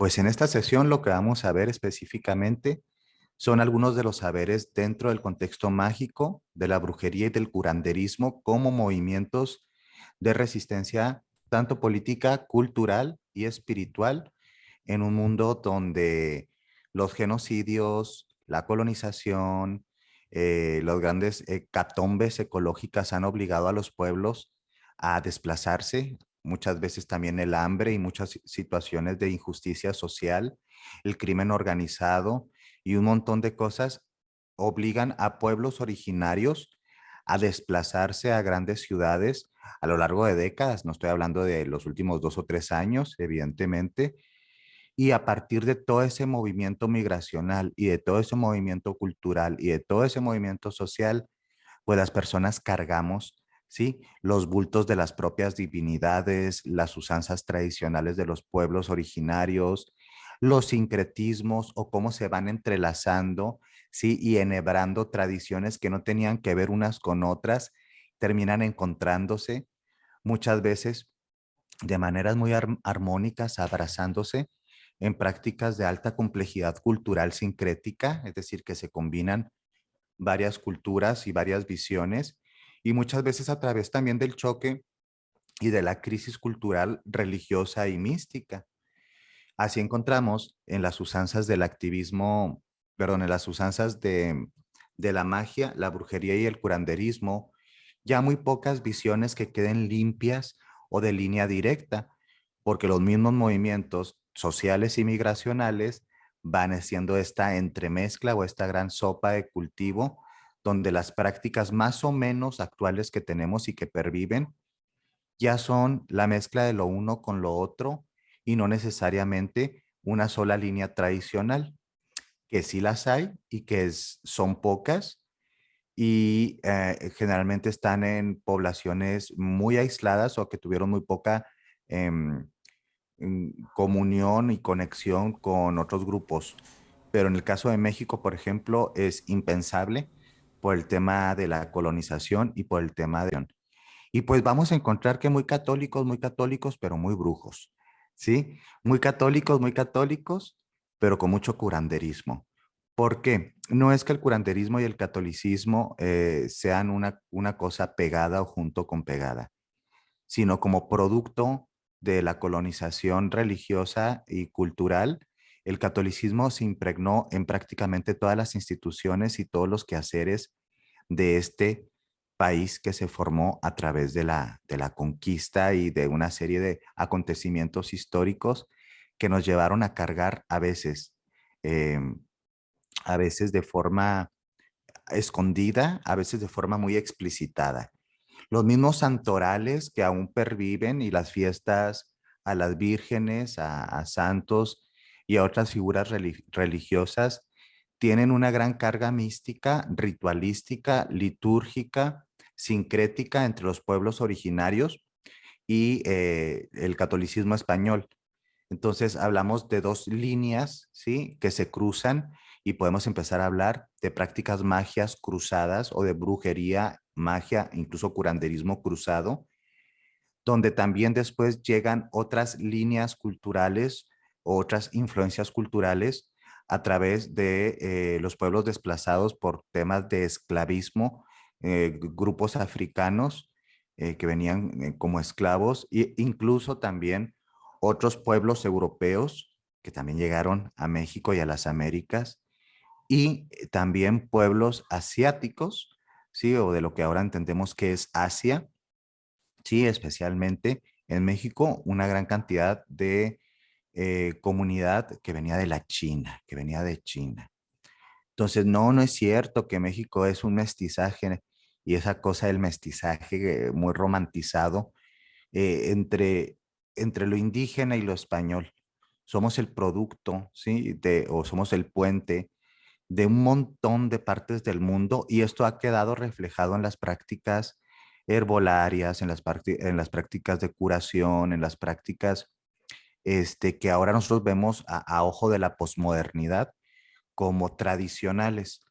Pues en esta sesión lo que vamos a ver específicamente son algunos de los saberes dentro del contexto mágico de la brujería y del curanderismo como movimientos de resistencia tanto política, cultural y espiritual en un mundo donde los genocidios, la colonización, los grandes catombes ecológicas han obligado a los pueblos a desplazarse, muchas veces también el hambre y muchas situaciones de injusticia social, el crimen organizado y un montón de cosas obligan a pueblos originarios a desplazarse a grandes ciudades a lo largo de décadas. No estoy hablando de los últimos 2 o 3 años, evidentemente. Y a partir de todo ese movimiento migracional y de todo ese movimiento cultural y de todo ese movimiento social, pues las personas cargamos, ¿sí? Los bultos de las propias divinidades, las usanzas tradicionales de los pueblos originarios, los sincretismos o cómo se van entrelazando, ¿sí? Y enhebrando tradiciones que no tenían que ver unas con otras, terminan encontrándose muchas veces de maneras muy armónicas, abrazándose en prácticas de alta complejidad cultural sincrética, es decir, que se combinan varias culturas y varias visiones, y muchas veces a través también del choque y de la crisis cultural religiosa y mística. Así encontramos en las usanzas del activismo, perdón, en las usanzas de la magia, la brujería y el curanderismo, ya muy pocas visiones que queden limpias o de línea directa, porque los mismos movimientos sociales y migracionales van haciendo esta entremezcla o esta gran sopa de cultivo, donde las prácticas más o menos actuales que tenemos y que perviven ya son la mezcla de lo uno con lo otro y no necesariamente una sola línea tradicional, que sí las hay y que son pocas y generalmente están en poblaciones muy aisladas o que tuvieron muy poca em, comunión y conexión con otros grupos. Pero en el caso de México, por ejemplo, es impensable por el tema de la colonización y por el tema de... Y pues vamos a encontrar que muy católicos, pero muy brujos, ¿sí? Muy católicos, pero con mucho curanderismo. ¿Por qué? No es que el curanderismo y el catolicismo sean una cosa pegada o junto con pegada, sino como producto de la colonización religiosa y cultural, el catolicismo se impregnó en prácticamente todas las instituciones y todos los quehaceres de este país que se formó a través de la conquista y de una serie de acontecimientos históricos que nos llevaron a cargar eh, a veces de forma escondida, a veces de forma muy explicitada. Los mismos santorales que aún perviven y las fiestas a las vírgenes, a santos y a otras figuras religiosas tienen una gran carga mística, ritualística, litúrgica, sincrética entre los pueblos originarios y el catolicismo español. Entonces hablamos de dos líneas, ¿sí? Que se cruzan y podemos empezar a hablar de prácticas magias cruzadas o de brujería, magia, incluso curanderismo cruzado, donde también después llegan otras líneas culturales o otras influencias culturales a través de los pueblos desplazados por temas de esclavismo, grupos africanos que venían como esclavos e incluso también otros pueblos europeos que también llegaron a México y a las Américas y también pueblos asiáticos, ¿sí? O de lo que ahora entendemos que es Asia, sí, especialmente en México, una gran cantidad de comunidad que venía de la China, que venía de China. Entonces, no, no es cierto que México es un mestizaje y esa cosa del mestizaje muy romantizado entre lo indígena y lo español. Somos el producto, ¿sí? O somos el puente de un montón de partes del mundo y esto ha quedado reflejado en las prácticas herbolarias, en las prácticas de curación, en las prácticas que ahora nosotros vemos a ojo de la posmodernidad como tradicionales,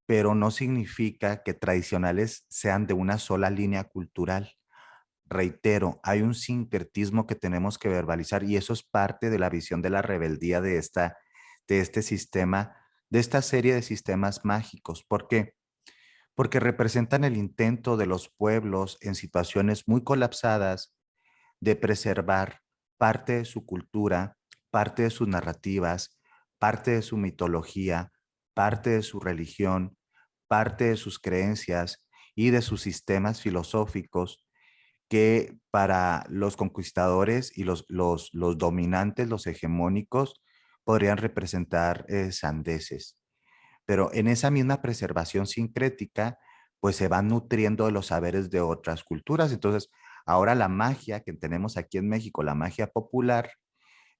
pero no significa que tradicionales sean de una sola línea cultural. reitero, hay un sincretismo que tenemos que verbalizar y eso es parte de la visión de la rebeldía de este sistema, de esta serie de sistemas mágicos. ¿Por qué? Porque representan el intento de los pueblos en situaciones muy colapsadas de preservar parte de su cultura, parte de sus narrativas, parte de su mitología, parte de su religión, parte de sus creencias y de sus sistemas filosóficos que para los conquistadores y los dominantes, los hegemónicos, podrían representar sandeces. Pero en esa misma preservación sincrética, pues se van nutriendo de los saberes de otras culturas. Entonces, ahora la magia que tenemos aquí en México, la magia popular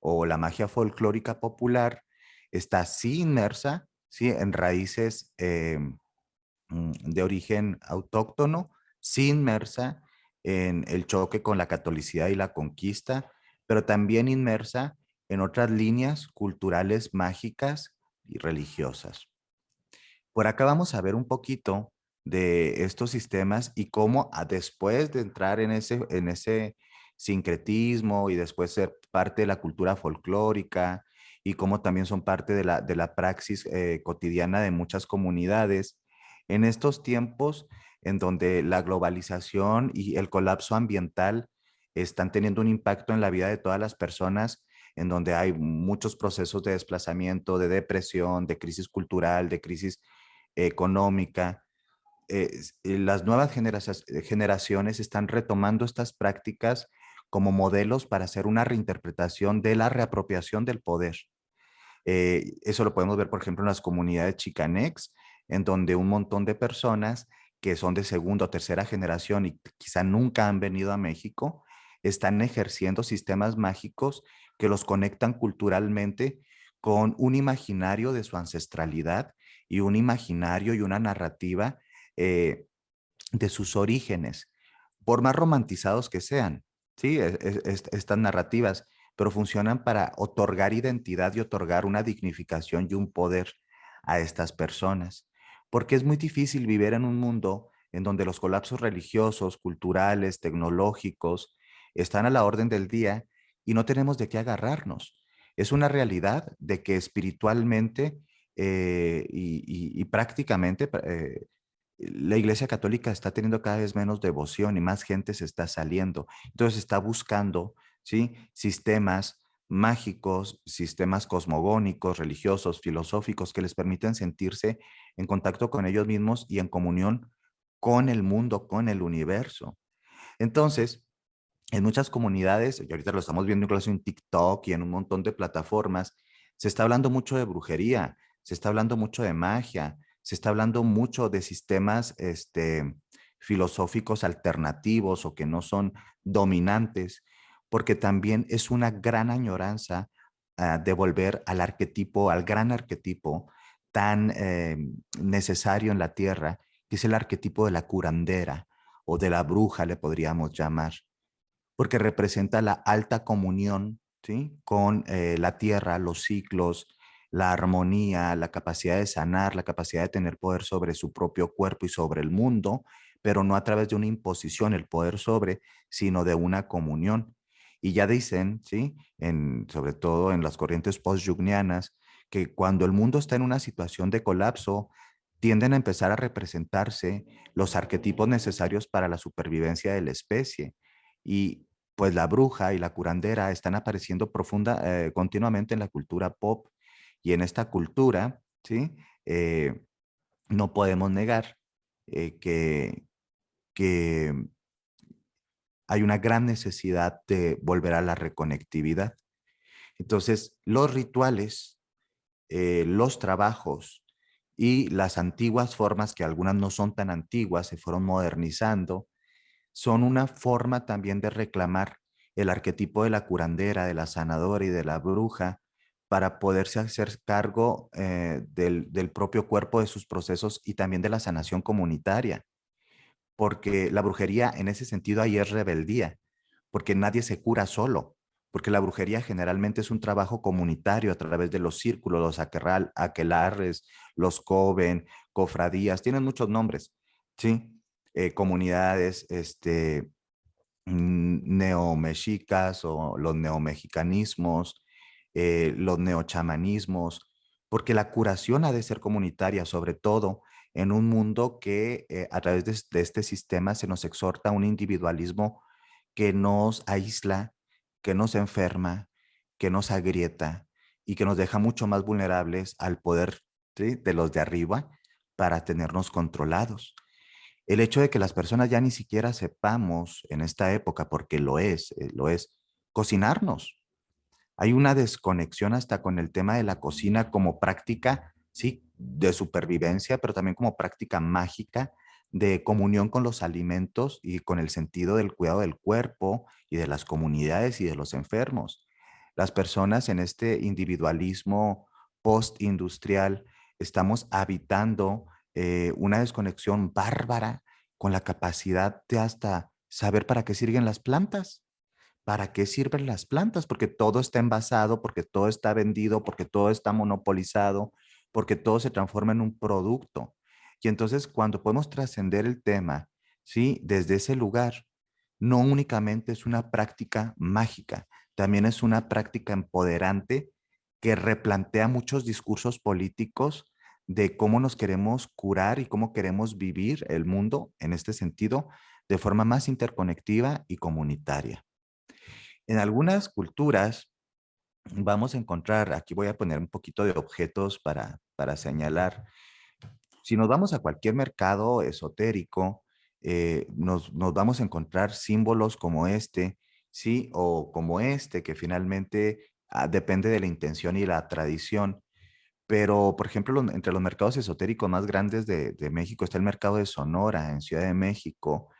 o la magia folclórica popular, está sí inmersa, sí, en raíces de origen autóctono, sí inmersa en el choque con la catolicidad y la conquista, pero también inmersa en otras líneas culturales mágicas y religiosas. Por acá vamos a ver un poquito de estos sistemas y cómo después de entrar en ese sincretismo y después ser parte de la cultura folclórica y cómo también son parte de la praxis cotidiana de muchas comunidades, en estos tiempos en donde la globalización y el colapso ambiental están teniendo un impacto en la vida de todas las personas, en donde hay muchos procesos de desplazamiento, de depresión, de crisis cultural, de crisis económica. Las nuevas generaciones están retomando estas prácticas como modelos para hacer una reinterpretación de la reapropiación del poder. Eso lo podemos ver, por ejemplo, en las comunidades chicanex, en donde un montón de personas que son de segunda o tercera generación y quizá nunca han venido a México, están ejerciendo sistemas mágicos que los conectan culturalmente con un imaginario de su ancestralidad y un imaginario y una narrativa eh, de sus orígenes, por más romantizados que sean, ¿sí? Estas narrativas, pero funcionan para otorgar identidad y otorgar una dignificación y un poder a estas personas, porque es muy difícil vivir en un mundo en donde los colapsos religiosos, culturales, tecnológicos están a la orden del día y no tenemos de qué agarrarnos. Es una realidad de que espiritualmente y prácticamente la Iglesia Católica está teniendo cada vez menos devoción y más gente se está saliendo. Entonces está buscando, ¿sí? Sistemas mágicos, sistemas cosmogónicos, religiosos, filosóficos que les permiten sentirse en contacto con ellos mismos y en comunión con el mundo, con el universo. Entonces, en muchas comunidades, y ahorita lo estamos viendo incluso en TikTok y en un montón de plataformas, se está hablando mucho de brujería, se está hablando mucho de magia, se está hablando mucho de sistemas filosóficos alternativos o que no son dominantes, porque también es una gran añoranza de volver al arquetipo, al gran arquetipo tan necesario en la tierra, que es el arquetipo de la curandera o de la bruja, le podríamos llamar porque representa la alta comunión, ¿sí? Con la tierra, los ciclos, la armonía, la capacidad de sanar, la capacidad de tener poder sobre su propio cuerpo y sobre el mundo, pero no a través de una imposición, el poder sobre, sino de una comunión. Y ya dicen, ¿sí? Sobre todo en las corrientes post-yugnianas, que cuando el mundo está en una situación de colapso, tienden a empezar a representarse los arquetipos necesarios para la supervivencia de la especie. Y pues la bruja y la curandera están apareciendo continuamente en la cultura pop y en esta cultura, ¿sí? No podemos negar que, que hay una gran necesidad de volver a la reconectividad. Entonces, los rituales, los trabajos y las antiguas formas, que algunas no son tan antiguas, se fueron modernizando, son una forma también de reclamar el arquetipo de la curandera, de la sanadora y de la bruja para poderse hacer cargo del propio cuerpo, de sus procesos y también de la sanación comunitaria, porque la brujería en ese sentido ahí es rebeldía, porque nadie se cura solo, porque la brujería generalmente es un trabajo comunitario a través de los círculos, los aquelarres, los coven, cofradías, tienen muchos nombres, ¿sí? Comunidades, neomexicas o los neomexicanismos, los neochamanismos, porque la curación ha de ser comunitaria, sobre todo en un mundo que a través de este sistema se nos exhorta a un individualismo que nos aísla, que nos enferma, que nos agrieta y que nos deja mucho más vulnerables al poder, ¿sí?, de los de arriba para tenernos controlados. El hecho de que las personas ya ni siquiera sepamos en esta época, porque lo es, cocinarnos. Hay una desconexión hasta con el tema de la cocina como práctica, sí, de supervivencia, pero también como práctica mágica de comunión con los alimentos y con el sentido del cuidado del cuerpo y de las comunidades y de los enfermos. Las personas en este individualismo postindustrial estamos habitando una desconexión bárbara con la capacidad de hasta saber para qué sirven las plantas. ¿Para qué sirven las plantas? Porque todo está envasado, porque todo está vendido, porque todo está monopolizado, porque todo se transforma en un producto. Y entonces cuando podemos trascender el tema, ¿sí?, desde ese lugar, no únicamente es una práctica mágica, también es una práctica empoderante que replantea muchos discursos políticos de cómo nos queremos curar y cómo queremos vivir el mundo en este sentido de forma más interconectiva y comunitaria. En algunas culturas vamos a encontrar, aquí voy a poner un poquito de objetos para señalar. Si nos vamos a cualquier mercado esotérico, nos vamos a encontrar símbolos como este, ¿sí? O como este, que finalmente depende de la intención y la tradición. Pero, por ejemplo, entre los mercados esotéricos más grandes de México está el mercado de Sonora, en Ciudad de México,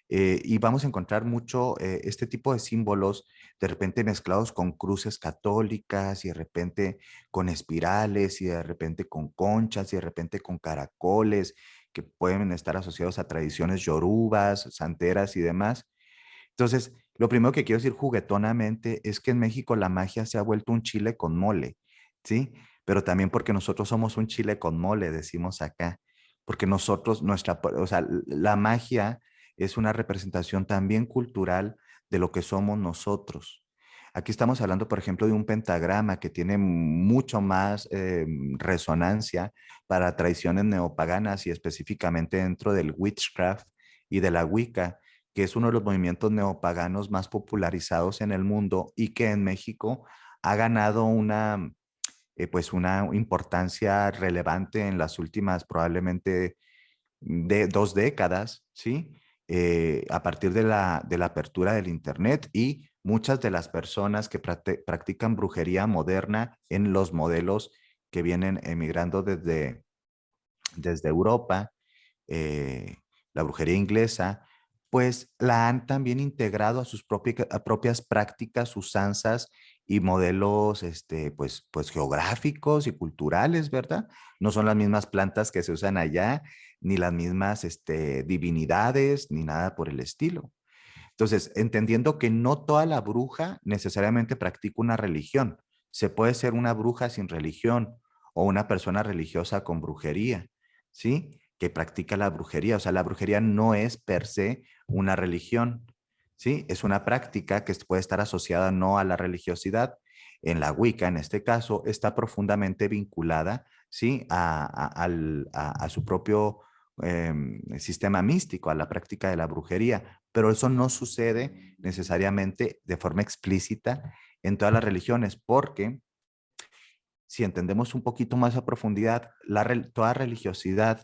y vamos a encontrar mucho este tipo de símbolos, de repente mezclados con cruces católicas y de repente con espirales y de repente con conchas y de repente con caracoles que pueden estar asociados a tradiciones yorubas, santeras y demás. Entonces, lo primero que quiero decir juguetonamente es que en México la magia se ha vuelto un chile con mole, ¿sí? Pero también porque nosotros somos un chile con mole, decimos acá, porque nosotros, o sea, la magia es una representación también cultural de lo que somos nosotros. Aquí estamos hablando, por ejemplo, de un pentagrama que tiene mucho más resonancia para tradiciones neopaganas y específicamente dentro del witchcraft y de la Wicca, que es uno de los movimientos neopaganos más popularizados en el mundo y que en México ha ganado pues una importancia relevante en las últimas probablemente de 2 décadas, ¿sí? A partir de la apertura del Internet y muchas de las personas que practican brujería moderna en los modelos que vienen emigrando desde Europa, eh, la brujería inglesa, pues la han también integrado a sus propias prácticas, usanzas y modelos pues geográficos y culturales, ¿verdad? No son las mismas plantas que se usan allá, ni las mismas divinidades, ni nada por el estilo. Entonces, entendiendo que no toda la bruja necesariamente practica una religión. Se puede ser una bruja sin religión o una persona religiosa con brujería, ¿sí? Que practica la brujería. O sea, la brujería no es per se una religión, ¿sí? Es una práctica que puede estar asociada no a la religiosidad. En la Wicca, en este caso, está profundamente vinculada, ¿sí? A su propio sistema místico, a la práctica de la brujería, pero eso no sucede necesariamente de forma explícita en todas las religiones, porque si entendemos un poquito más a profundidad, toda religiosidad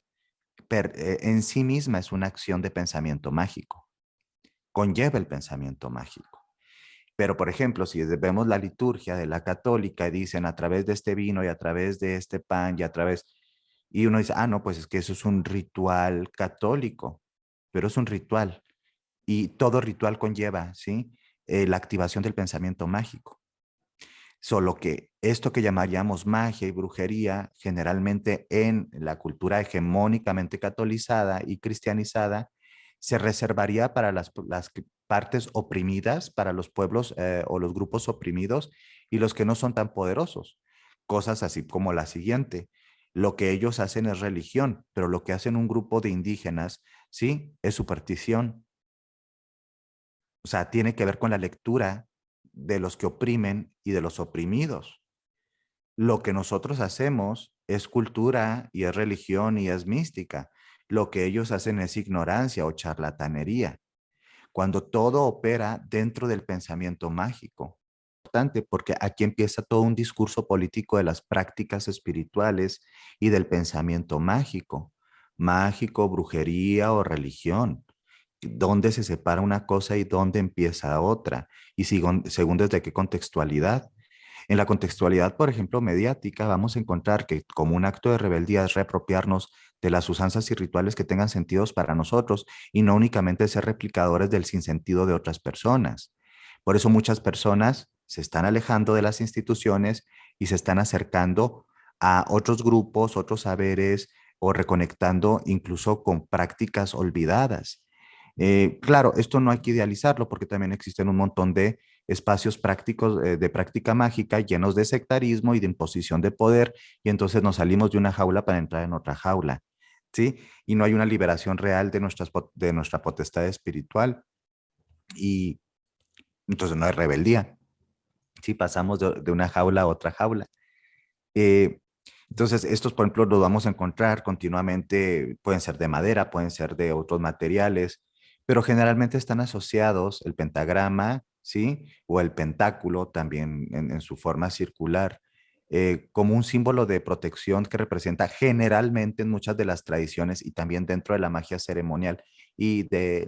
en sí misma es una acción de pensamiento mágico, conlleva el pensamiento mágico. Pero, por ejemplo, si vemos la liturgia de la católica y dicen a través de este vino y a través de este pan y a través, y uno dice, ah, no, pues es que eso es un ritual católico, pero es un ritual. Y todo ritual conlleva, ¿sí? La activación del pensamiento mágico. Solo que esto que llamaríamos magia y brujería, generalmente en la cultura hegemónicamente catolizada y cristianizada, se reservaría para las partes oprimidas, para los pueblos o los grupos oprimidos y los que no son tan poderosos. Cosas así como la siguiente. Lo que ellos hacen es religión, pero lo que hacen un grupo de indígenas, ¿sí? Es superstición. O sea, tiene que ver con la lectura de los que oprimen y de los oprimidos. Lo que nosotros hacemos es cultura y es religión y es mística. Lo que ellos hacen es ignorancia o charlatanería. Cuando todo opera dentro del pensamiento mágico. Importante porque aquí empieza todo un discurso político de las prácticas espirituales y del pensamiento mágico. Mágico, brujería o religión. Dónde se separa una cosa y dónde empieza otra. Y según desde qué contextualidad. En la contextualidad, por ejemplo, mediática, vamos a encontrar que como un acto de rebeldía es reapropiarnos de las usanzas y rituales que tengan sentidos para nosotros y no únicamente ser replicadores del sinsentido de otras personas. Por eso muchas personas se están alejando de las instituciones y se están acercando a otros grupos, otros saberes o reconectando incluso con prácticas olvidadas. Claro, esto no hay que idealizarlo porque también existen un montón de espacios prácticos de práctica mágica llenos de sectarismo y de imposición de poder y entonces nos salimos de una jaula para entrar en otra jaula, ¿sí? Y no hay una liberación real de nuestra potestad espiritual y entonces no hay rebeldía, ¿sí? Pasamos de una jaula a otra jaula. Eh, entonces, estos, por ejemplo, los vamos a encontrar continuamente, pueden ser de madera, pueden ser de otros materiales, pero generalmente están asociados el pentagrama, ¿sí? O el pentáculo, también en su forma circular, como un símbolo de protección que representa generalmente en muchas de las tradiciones y también dentro de la magia ceremonial y de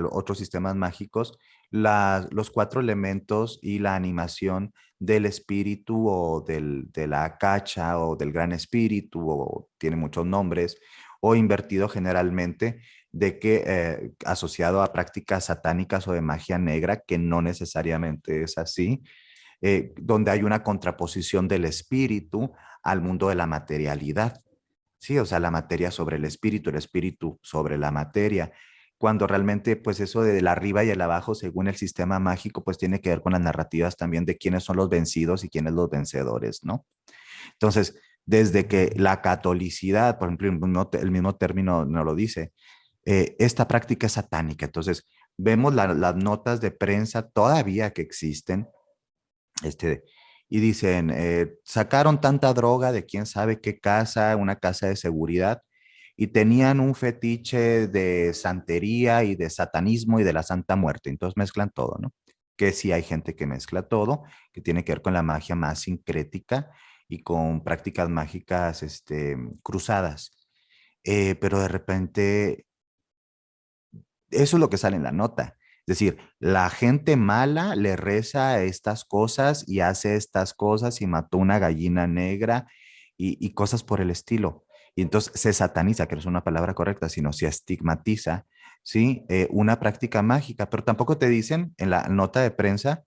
otros sistemas mágicos, los cuatro elementos y la animación del espíritu o de la cacha o del gran espíritu, o tiene muchos nombres, o invertido generalmente de que asociado a prácticas satánicas o de magia negra, que no necesariamente es así, donde hay una contraposición del espíritu al mundo de la materialidad. Sí, o sea, la materia sobre el espíritu sobre la materia, cuando realmente pues eso de la arriba y el abajo según el sistema mágico pues tiene que ver con las narrativas también de quiénes son los vencidos y quiénes los vencedores, ¿no? Entonces, desde que la catolicidad, por ejemplo, el mismo término no lo dice, esta práctica es satánica, entonces vemos las notas de prensa todavía que existen, este, y dicen, sacaron tanta droga de quién sabe qué casa, una casa de seguridad, y tenían un fetiche de santería y de satanismo y de la Santa Muerte. Entonces mezclan todo, ¿no? Que sí hay gente que mezcla todo, que tiene que ver con la magia más sincrética y con prácticas mágicas cruzadas. Pero de repente eso es lo que sale en la nota. Es decir, la gente mala le reza a estas cosas y hace estas cosas y mató una gallina negra y cosas por el estilo. Y entonces se sataniza, que no es una palabra correcta, sino se estigmatiza, ¿sí? Una práctica mágica, pero tampoco te dicen en la nota de prensa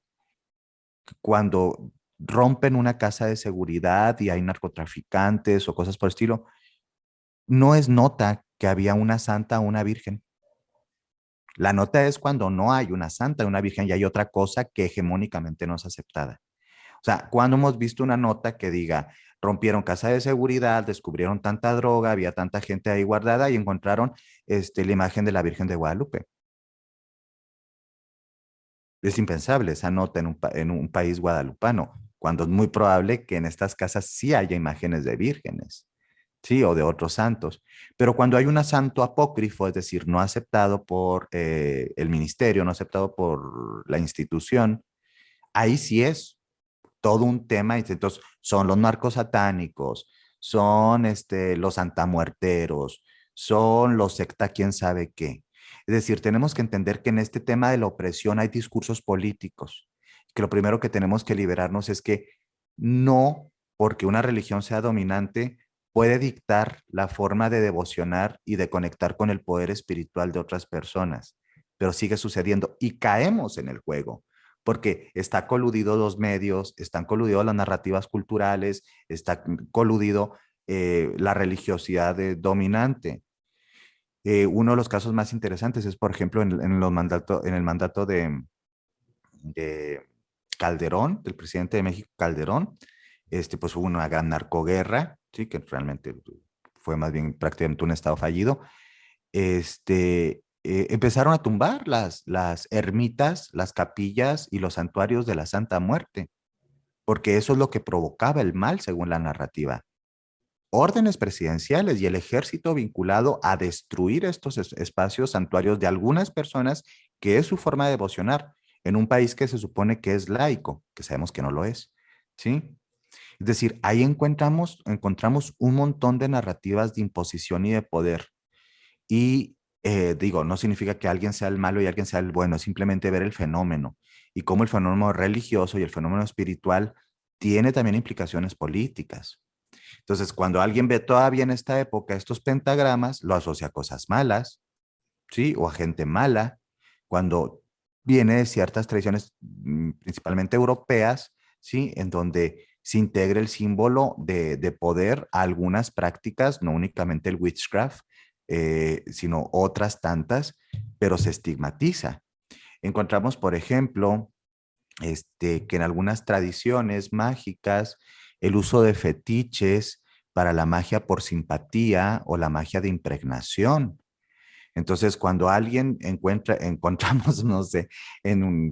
cuando rompen una casa de seguridad y hay narcotraficantes o cosas por el estilo, no es nota que había una santa o una virgen. La nota es cuando no hay una santa, una virgen y hay otra cosa que hegemónicamente no es aceptada. O sea, cuando hemos visto una nota que diga, rompieron casa de seguridad, descubrieron tanta droga, había tanta gente ahí guardada y encontraron la imagen de la Virgen de Guadalupe. Es impensable esa nota en un país guadalupano, cuando es muy probable que en estas casas sí haya imágenes de vírgenes, sí, o de otros santos. Pero cuando hay un santo apócrifo, es decir, no aceptado por el ministerio, no aceptado por la institución, ahí sí es todo un tema. Entonces, son los narcos satánicos, son los santamuerteros, son los secta quién sabe qué. Es decir, tenemos que entender que en este tema de la opresión hay discursos políticos, que lo primero que tenemos que liberarnos es que no porque una religión sea dominante puede dictar la forma de devocionar y de conectar con el poder espiritual de otras personas, pero sigue sucediendo y caemos en el juego porque está coludido los medios, están coludidos las narrativas culturales, está coludido la religiosidad dominante. Uno de los casos más interesantes es, por ejemplo, en el mandato de Calderón, del presidente de México, Calderón, pues hubo una gran narcoguerra, ¿sí? Que realmente fue más bien prácticamente un estado fallido, empezaron a tumbar las ermitas, las capillas y los santuarios de la Santa Muerte, porque eso es lo que provocaba el mal según la narrativa. Órdenes presidenciales y el ejército vinculado a destruir estos espacios santuarios de algunas personas, que es su forma de devocionar en un país que se supone que es laico, que sabemos que no lo es, ¿sí? Es decir, ahí encontramos un montón de narrativas de imposición y de poder. Y digo, no significa que alguien sea el malo y alguien sea el bueno, es simplemente ver el fenómeno y cómo el fenómeno religioso y el fenómeno espiritual tiene también implicaciones políticas. Entonces, cuando alguien ve todavía en esta época estos pentagramas, lo asocia a cosas malas, ¿sí? O a gente mala. Cuando viene de ciertas tradiciones, principalmente europeas, ¿sí? En donde se integra el símbolo de poder a algunas prácticas, no únicamente el witchcraft, sino otras tantas, pero se estigmatiza. Encontramos, por ejemplo, que en algunas tradiciones mágicas, el uso de fetiches para la magia por simpatía o la magia de impregnación. Entonces, cuando alguien encontramos, no sé,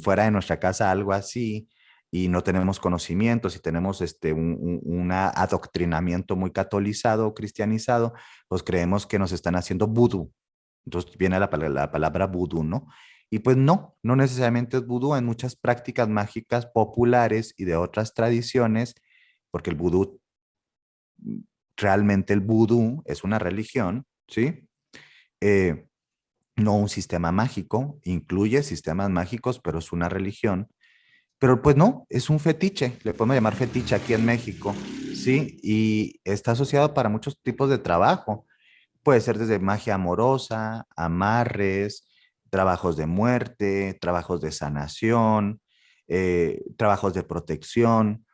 fuera de nuestra casa algo así y no tenemos conocimientos y tenemos un adoctrinamiento muy catolizado o cristianizado, pues creemos que nos están haciendo vudú. Entonces viene la palabra vudú, ¿no? Y pues no, no necesariamente es vudú. En muchas prácticas mágicas populares y de otras tradiciones, porque el vudú, realmente el vudú es una religión, ¿sí? Eh, no un sistema mágico, incluye sistemas mágicos, pero es una religión. Pero pues no, es un fetiche, le podemos llamar fetiche aquí en México, ¿sí? Y está asociado para muchos tipos de trabajo. Puede ser desde magia amorosa, amarres, trabajos de muerte, trabajos de sanación, trabajos de protección,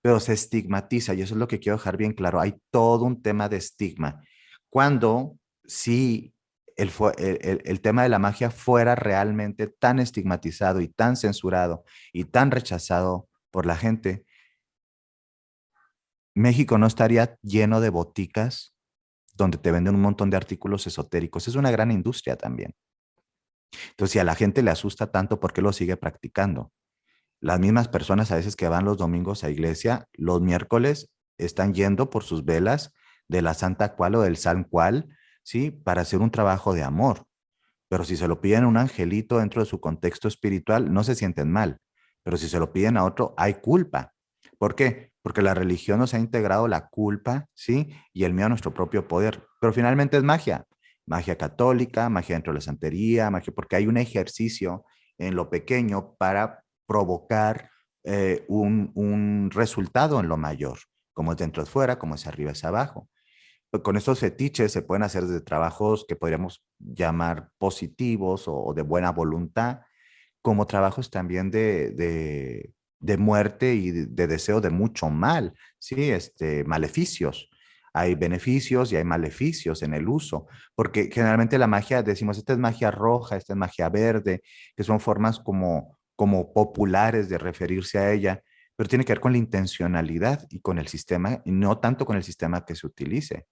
pero se estigmatiza y eso es lo que quiero dejar bien claro. Hay todo un tema de estigma. Cuando si el tema de la magia fuera realmente tan estigmatizado y tan censurado y tan rechazado por la gente, México no estaría lleno de boticas donde te venden un montón de artículos esotéricos. Es una gran industria también. Entonces, si a la gente le asusta tanto, ¿por qué lo sigue practicando? Las mismas personas a veces que van los domingos a iglesia, los miércoles están yendo por sus velas de la Santa Cual o del San Cual, ¿sí? Para hacer un trabajo de amor. Pero si se lo piden a un angelito dentro de su contexto espiritual, no se sienten mal. Pero si se lo piden a otro, hay culpa. ¿Por qué? Porque la religión nos ha integrado la culpa, ¿sí? Y el miedo a nuestro propio poder. Pero finalmente es magia. Magia católica, magia dentro de la santería, magia, porque hay un ejercicio en lo pequeño para provocar un resultado en lo mayor, como es dentro es fuera, como es arriba es abajo. Con estos fetiches se pueden hacer desde trabajos que podríamos llamar positivos o de buena voluntad, como trabajos también de muerte y de deseo de mucho mal, ¿sí? Maleficios. Hay beneficios y hay maleficios en el uso, porque generalmente la magia, decimos, esta es magia roja, esta es magia verde, que son formas como populares de referirse a ella, pero tiene que ver con la intencionalidad y con el sistema, y no tanto con el sistema que se utilice.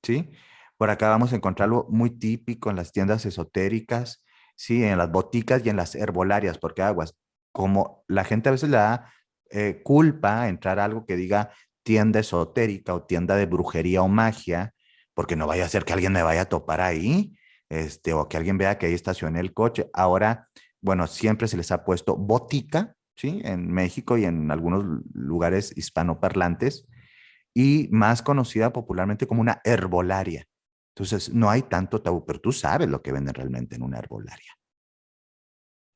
¿Sí? Por acá vamos a encontrarlo muy típico en las tiendas esotéricas, ¿sí? En las boticas y en las herbolarias, porque aguas, como la gente a veces le da culpa a entrar a algo que diga tienda esotérica o tienda de brujería o magia, porque no vaya a ser que alguien me vaya a topar ahí, o que alguien vea que ahí estacioné el coche. Ahora, bueno, siempre se les ha puesto botica, ¿sí? En México y en algunos lugares hispanoparlantes y más conocida popularmente como una herbolaria. Entonces, no hay tanto tabú, pero tú sabes lo que venden realmente en una herbolaria.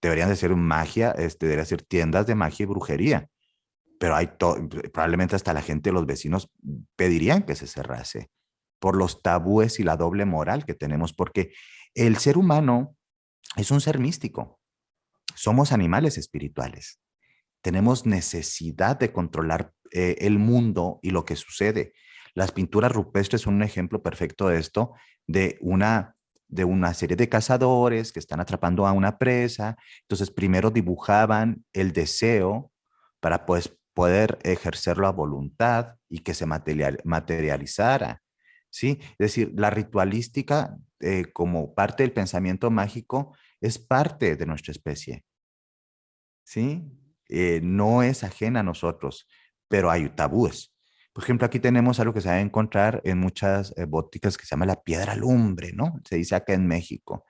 Deberían de ser magia, deberían ser tiendas de magia y brujería, pero probablemente hasta la gente, los vecinos pedirían que se cerrase por los tabúes y la doble moral que tenemos, porque el ser humano es un ser místico, somos animales espirituales, tenemos necesidad de controlar el mundo y lo que sucede. Las pinturas rupestres son un ejemplo perfecto de esto, de una serie de cazadores que están atrapando a una presa. Entonces, primero dibujaban el deseo para pues, poder ejercerlo a voluntad y que se materializara. ¿Sí? Es decir, la ritualística como parte del pensamiento mágico, es parte de nuestra especie, ¿sí? No es ajena a nosotros, pero hay tabúes. Por ejemplo, aquí tenemos algo que se va a encontrar en muchas boticas que se llama la piedra lumbre, ¿no? Se dice acá en México.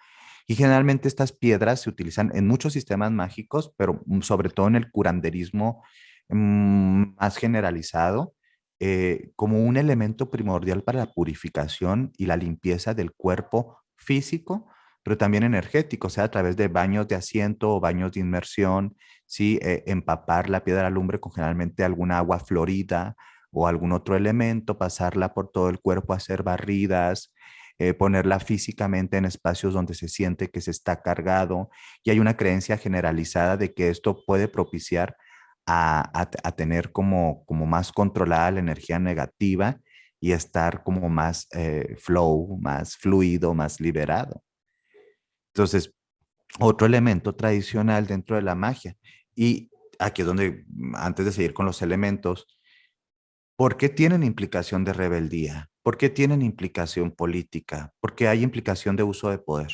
Y generalmente estas piedras se utilizan en muchos sistemas mágicos, pero sobre todo en el curanderismo más generalizado, como un elemento primordial para la purificación y la limpieza del cuerpo físico, pero también energético, o sea, a través de baños de asiento o baños de inmersión, ¿sí? Empapar la piedra lumbre con generalmente alguna agua florida o algún otro elemento, pasarla por todo el cuerpo, hacer barridas, ponerla físicamente en espacios donde se siente que se está cargado, y hay una creencia generalizada de que esto puede propiciar a tener como más controlada la energía negativa y estar como más flow, más fluido, más liberado. Entonces, otro elemento tradicional dentro de la magia. Y aquí es donde, antes de seguir con los elementos, ¿por qué tienen implicación de rebeldía? ¿Por qué tienen implicación política? ¿Por qué hay implicación de uso de poder?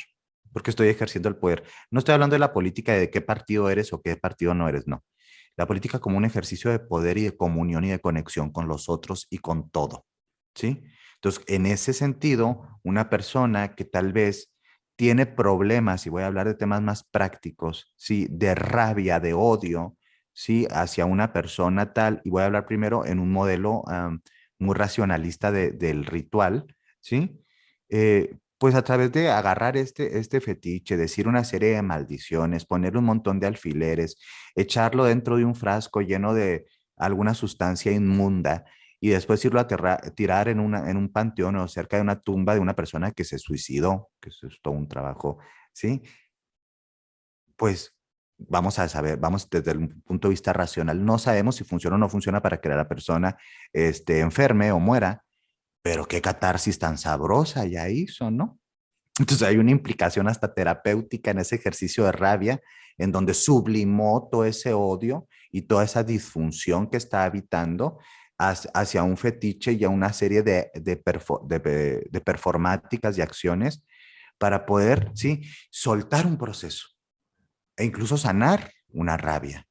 Porque estoy ejerciendo el poder. No estoy hablando de la política de qué partido eres o qué partido no eres, no. La política como un ejercicio de poder y de comunión y de conexión con los otros y con todo, ¿sí? Entonces, en ese sentido, una persona que tal vez tiene problemas, y voy a hablar de temas más prácticos, ¿sí? De rabia, de odio, ¿sí? Hacia una persona tal, y voy a hablar primero en un modelo muy racionalista del ritual, ¿sí? Pues a través de agarrar este fetiche, decir una serie de maldiciones, poner un montón de alfileres, echarlo dentro de un frasco lleno de alguna sustancia inmunda y después irlo a tirar en un panteón o cerca de una tumba de una persona que se suicidó, que eso es todo un trabajo, ¿sí? Pues vamos a saber, vamos desde el punto de vista racional, no sabemos si funciona o no funciona para que la persona enferme o muera, pero qué catarsis tan sabrosa ya hizo, ¿no? Entonces hay una implicación hasta terapéutica en ese ejercicio de rabia, en donde sublimó todo ese odio y toda esa disfunción que está habitando hacia un fetiche y a una serie de performáticas y acciones para poder, sí, soltar un proceso e incluso sanar una rabia.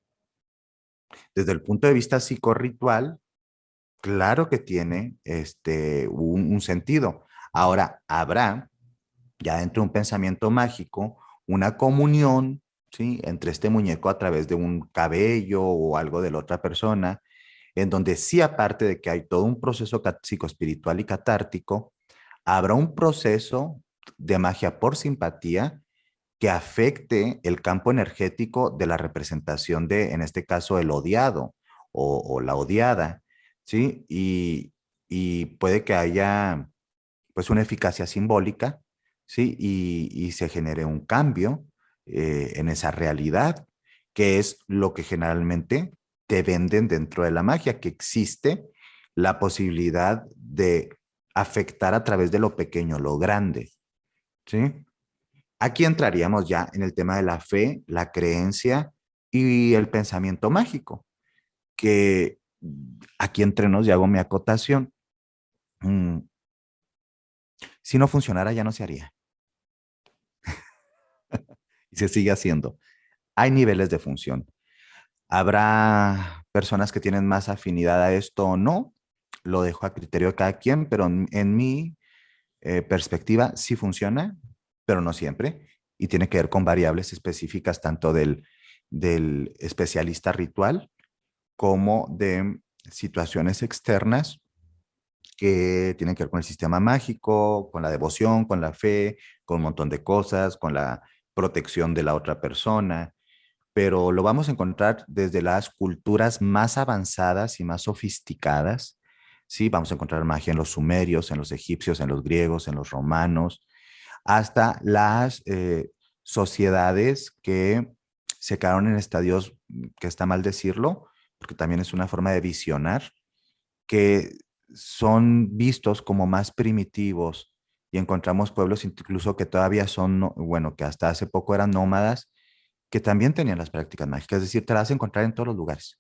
Desde el punto de vista psicorritual, claro que tiene un sentido. Ahora, habrá ya dentro de un pensamiento mágico una comunión, ¿sí? Entre este muñeco a través de un cabello o algo de la otra persona, en donde sí, aparte de que hay todo un proceso psicoespiritual y catártico, habrá un proceso de magia por simpatía que afecte el campo energético de la representación de, en este caso, el odiado o la odiada, ¿sí? Y puede que haya, pues, una eficacia simbólica, ¿sí? Y se genere un cambio en esa realidad, que es lo que generalmente te venden dentro de la magia, que existe la posibilidad de afectar a través de lo pequeño, lo grande, ¿sí? Aquí entraríamos ya en el tema de la fe, la creencia y el pensamiento mágico, que aquí entre nos y hago mi acotación. Mm, si no funcionara, ya no se haría y se sigue haciendo. Hay niveles de función. Habrá personas que tienen más afinidad a esto o no, lo dejo a criterio de cada quien, pero en mi perspectiva sí funciona, pero no siempre, y tiene que ver con variables específicas tanto del especialista ritual como de situaciones externas que tienen que ver con el sistema mágico, con la devoción, con la fe, con un montón de cosas, con la protección de la otra persona, pero lo vamos a encontrar desde las culturas más avanzadas y más sofisticadas. Sí, vamos a encontrar magia en los sumerios, en los egipcios, en los griegos, en los romanos, hasta las sociedades que se quedaron en estadios, que está mal decirlo, porque también es una forma de visionar, que son vistos como más primitivos y encontramos pueblos incluso que todavía son, bueno, que hasta hace poco eran nómadas, que también tenían las prácticas mágicas, es decir, te las vas a encontrar en todos los lugares.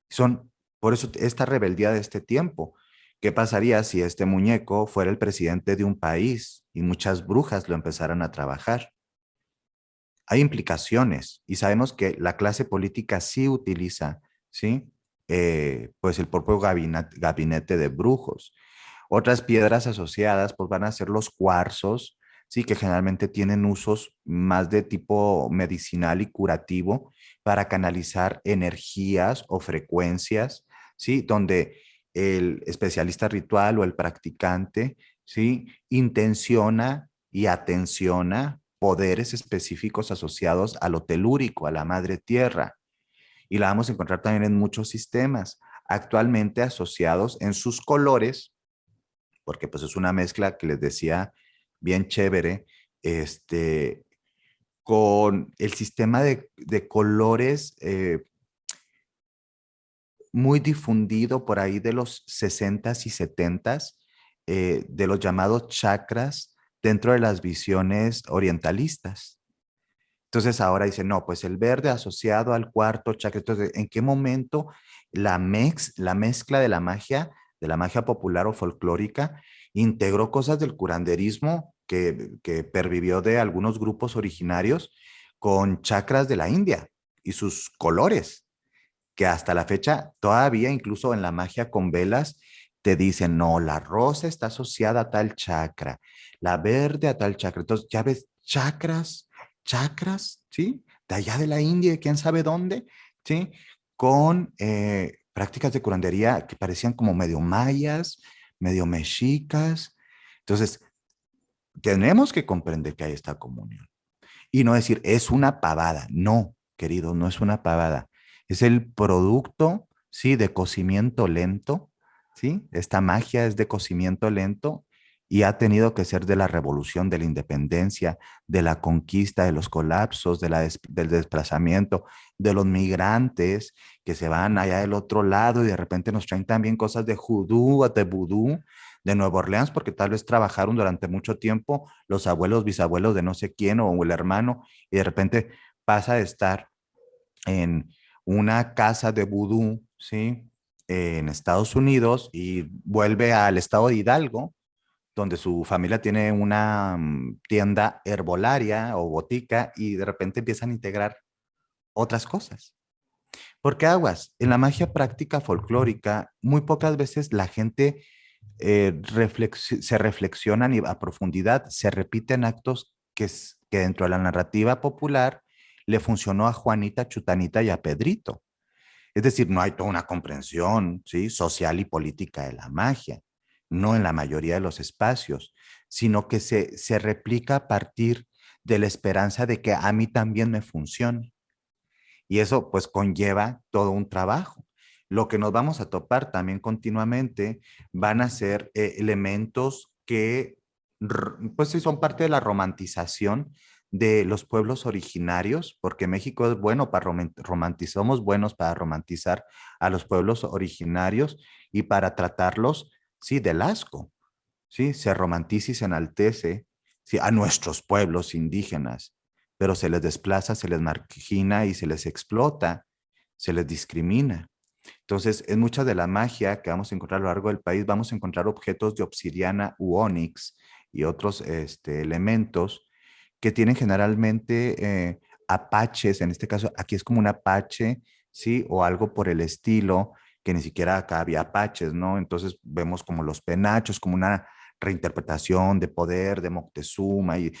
Son, por eso esta rebeldía de este tiempo, ¿Qué pasaría si este muñeco fuera el presidente de un país y muchas brujas lo empezaran a trabajar? Hay implicaciones y sabemos que la clase política sí utiliza, ¿sí? Pues el propio gabinete de brujos. Otras piedras asociadas pues van a ser los cuarzos, sí, que generalmente tienen usos más de tipo medicinal y curativo para canalizar energías o frecuencias, sí, donde el especialista ritual o el practicante, sí, intenciona y atenciona poderes específicos asociados a lo telúrico, a la madre tierra. Y la vamos a encontrar también en muchos sistemas, actualmente asociados en sus colores, porque pues es una mezcla que les decía bien chévere, este, con el sistema de colores muy difundido por ahí de los 60s y 70s, de los llamados chakras dentro de las visiones orientalistas. Entonces ahora dicen, no, pues el verde asociado al cuarto chakra. Entonces, ¿en qué momento la mezcla de la magia popular o folclórica, integró cosas del curanderismo que pervivió de algunos grupos originarios con chakras de la India y sus colores? Que hasta la fecha, todavía incluso en la magia con velas, te dicen, no, la rosa está asociada a tal chakra, la verde a tal chakra. Entonces, ya ves, chakras, ¿sí? De allá de la India, de quién sabe dónde, ¿sí? Con prácticas de curandería que parecían como medio mayas, medio mexicas. Entonces, tenemos que comprender que hay esta comunión. Y no decir, es una pavada. No, querido, no es una pavada. Es el producto, sí, de cocimiento lento, sí. Esta magia es de cocimiento lento y ha tenido que ser de la revolución, de la independencia, de la conquista, de los colapsos, del desplazamiento, de los migrantes que se van allá del otro lado y de repente nos traen también cosas de judú, de vudú, de Nueva Orleans, porque tal vez trabajaron durante mucho tiempo los abuelos, bisabuelos de no sé quién o el hermano, y de repente pasa de estar en una casa de vudú, ¿sí? En Estados Unidos y vuelve al estado de Hidalgo, donde su familia tiene una tienda herbolaria o botica y de repente empiezan a integrar otras cosas. Porque aguas, en la magia práctica folclórica, muy pocas veces la gente se reflexionan y a profundidad, se repiten actos que dentro de la narrativa popular le funcionó a Juanita, Chutanita y a Pedrito. Es decir, no hay toda una comprensión, ¿sí?, social y política de la magia, no en la mayoría de los espacios, sino que se replica a partir de la esperanza de que a mí también me funcione. Y eso pues conlleva todo un trabajo. Lo que nos vamos a topar también continuamente van a ser elementos que pues sí son parte de la romantización de los pueblos originarios, porque México es bueno para romantizar, somos buenos para romantizar a los pueblos originarios y para tratarlos, sí, del asco, sí, se romantiza y se enaltece, sí, a nuestros pueblos indígenas, pero se les desplaza, se les margina y se les explota, se les discrimina. Entonces, en mucha de la magia que vamos a encontrar a lo largo del país, vamos a encontrar objetos de obsidiana u onix y otros elementos que tienen generalmente apaches, en este caso aquí es como un apache, ¿sí? O algo por el estilo, que ni siquiera acá había apaches, ¿no? Entonces vemos como los penachos, como una reinterpretación de poder de Moctezuma y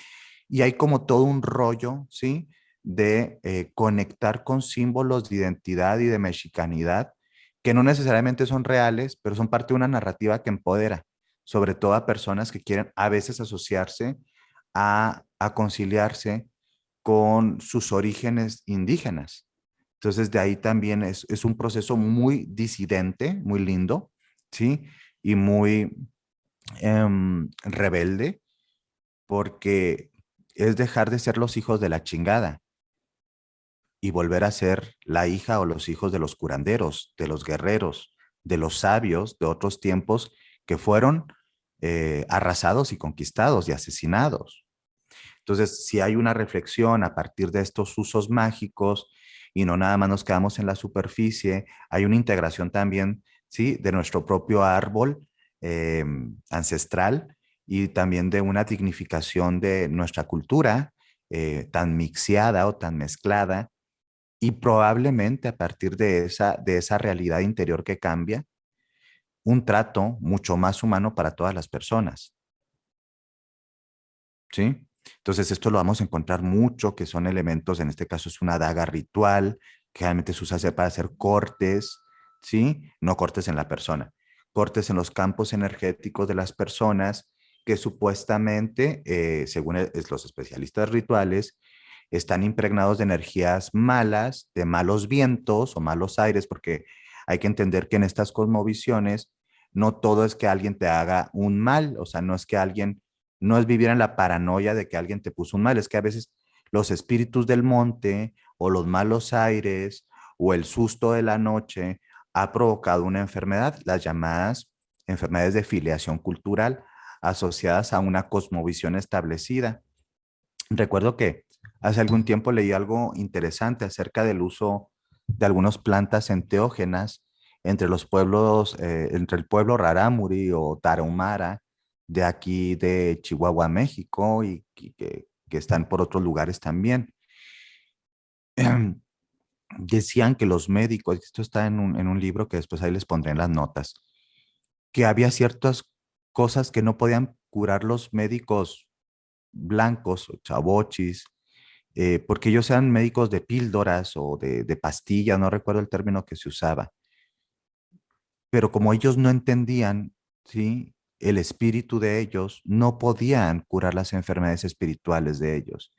hay como todo un rollo, ¿sí? De conectar con símbolos de identidad y de mexicanidad que no necesariamente son reales, pero son parte de una narrativa que empodera, sobre todo a personas que quieren a veces asociarse a conciliarse con sus orígenes indígenas. Entonces, de ahí también es un proceso muy disidente, muy lindo, ¿sí? Y muy rebelde, porque es dejar de ser los hijos de la chingada y volver a ser la hija o los hijos de los curanderos, de los guerreros, de los sabios de otros tiempos que fueron arrasados y conquistados y asesinados. Entonces, si hay una reflexión a partir de estos usos mágicos y no nada más nos quedamos en la superficie, hay una integración también, ¿sí?, de nuestro propio árbol ancestral y también de una dignificación de nuestra cultura tan mixeada o tan mezclada y probablemente a partir de esa realidad interior que cambia, un trato mucho más humano para todas las personas, ¿sí? Entonces esto lo vamos a encontrar mucho, que son elementos, en este caso es una daga ritual, que realmente se usa para hacer cortes, ¿sí? No cortes en la persona, cortes en los campos energéticos de las personas que supuestamente, según los especialistas rituales, están impregnados de energías malas, de malos vientos o malos aires, porque hay que entender que en estas cosmovisiones no todo es que alguien te haga un mal, o sea, no es que alguien, no es vivir en la paranoia de que alguien te puso un mal, es que a veces los espíritus del monte o los malos aires o el susto de la noche ha provocado una enfermedad, las llamadas enfermedades de filiación cultural asociadas a una cosmovisión establecida. Recuerdo que hace algún tiempo leí algo interesante acerca del uso de algunas plantas enteógenas entre los pueblos, entre el pueblo Rarámuri o Tarahumara de aquí de Chihuahua, México, y que están por otros lugares también. Decían que los médicos, esto está en un libro que después ahí les pondré en las notas, que había ciertas cosas que no podían curar los médicos blancos o chavochis, porque ellos eran médicos de píldoras o de pastillas, no recuerdo el término que se usaba, pero como ellos no entendían, ¿sí? El espíritu de ellos, no podían curar las enfermedades espirituales de ellos.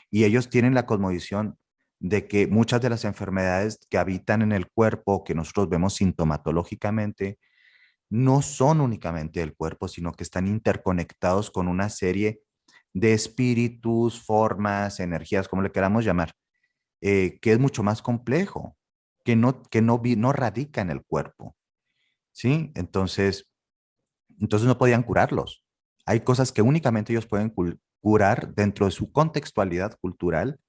Y ellos tienen la cosmovisión de que muchas de las enfermedades que habitan en el cuerpo, que nosotros vemos sintomatológicamente, no son únicamente del cuerpo, sino que están interconectados con una serie de espíritus, formas, energías, como le queramos llamar, que es mucho más complejo, no radica en el cuerpo, ¿sí? Entonces no podían curarlos. Hay cosas que únicamente ellos pueden curar dentro de su contextualidad cultural,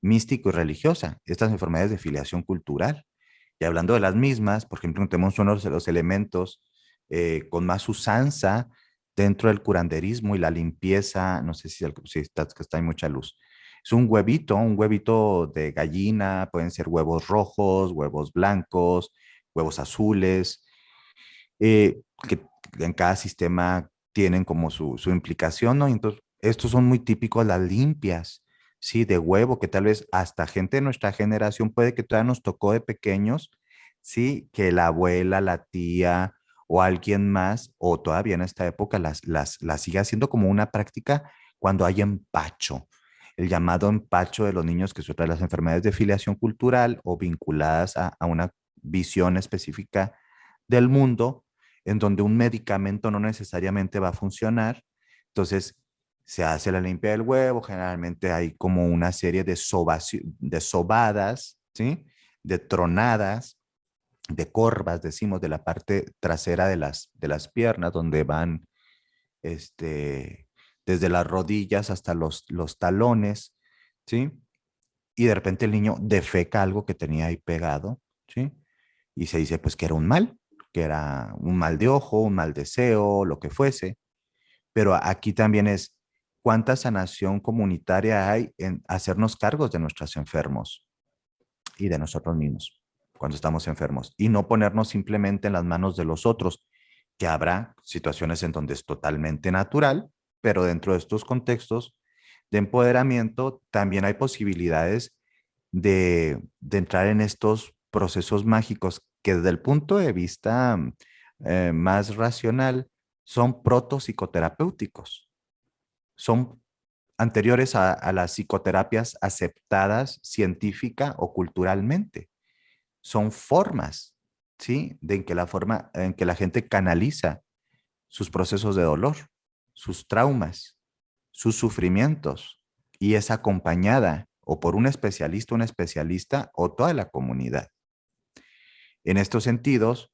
místico y religiosa, estas enfermedades de filiación cultural. Y hablando de las mismas, por ejemplo, tenemos uno de los elementos con más usanza dentro del curanderismo y la limpieza, no sé si está, que está en mucha luz. Es un huevito de gallina, pueden ser huevos rojos, huevos blancos, huevos azules, que en cada sistema tienen como su implicación, ¿no? Y entonces, estos son muy típicos las limpias, ¿sí? De huevo, que tal vez hasta gente de nuestra generación puede que todavía nos tocó de pequeños, ¿sí? Que la abuela, la tía o alguien más, o todavía en esta época, las sigue haciendo como una práctica cuando hay empacho. El llamado empacho de los niños, que es otra de las enfermedades de filiación cultural o vinculadas a una visión específica del mundo, en donde un medicamento no necesariamente va a funcionar. Entonces, se hace la limpia del huevo, generalmente hay como una serie de sobadas, ¿sí? De tronadas, de corvas, decimos, de la parte trasera de las piernas, donde van este, desde las rodillas hasta los talones, ¿sí? Y de repente el niño defeca algo que tenía ahí pegado, ¿sí? Y se dice pues que era un mal, que era un mal de ojo, un mal deseo, lo que fuese. Pero aquí también es cuánta sanación comunitaria hay en hacernos cargos de nuestros enfermos y de nosotros mismos cuando estamos enfermos y no ponernos simplemente en las manos de los otros, que habrá situaciones en donde es totalmente natural, pero dentro de estos contextos de empoderamiento también hay posibilidades de entrar en estos procesos mágicos que desde el punto de vista más racional son protopsicoterapéuticos, son anteriores a las psicoterapias aceptadas científica o culturalmente. Son formas, ¿sí? De en que la forma en que la gente canaliza sus procesos de dolor, sus traumas, sus sufrimientos y es acompañada o por un especialista o toda la comunidad. En estos sentidos,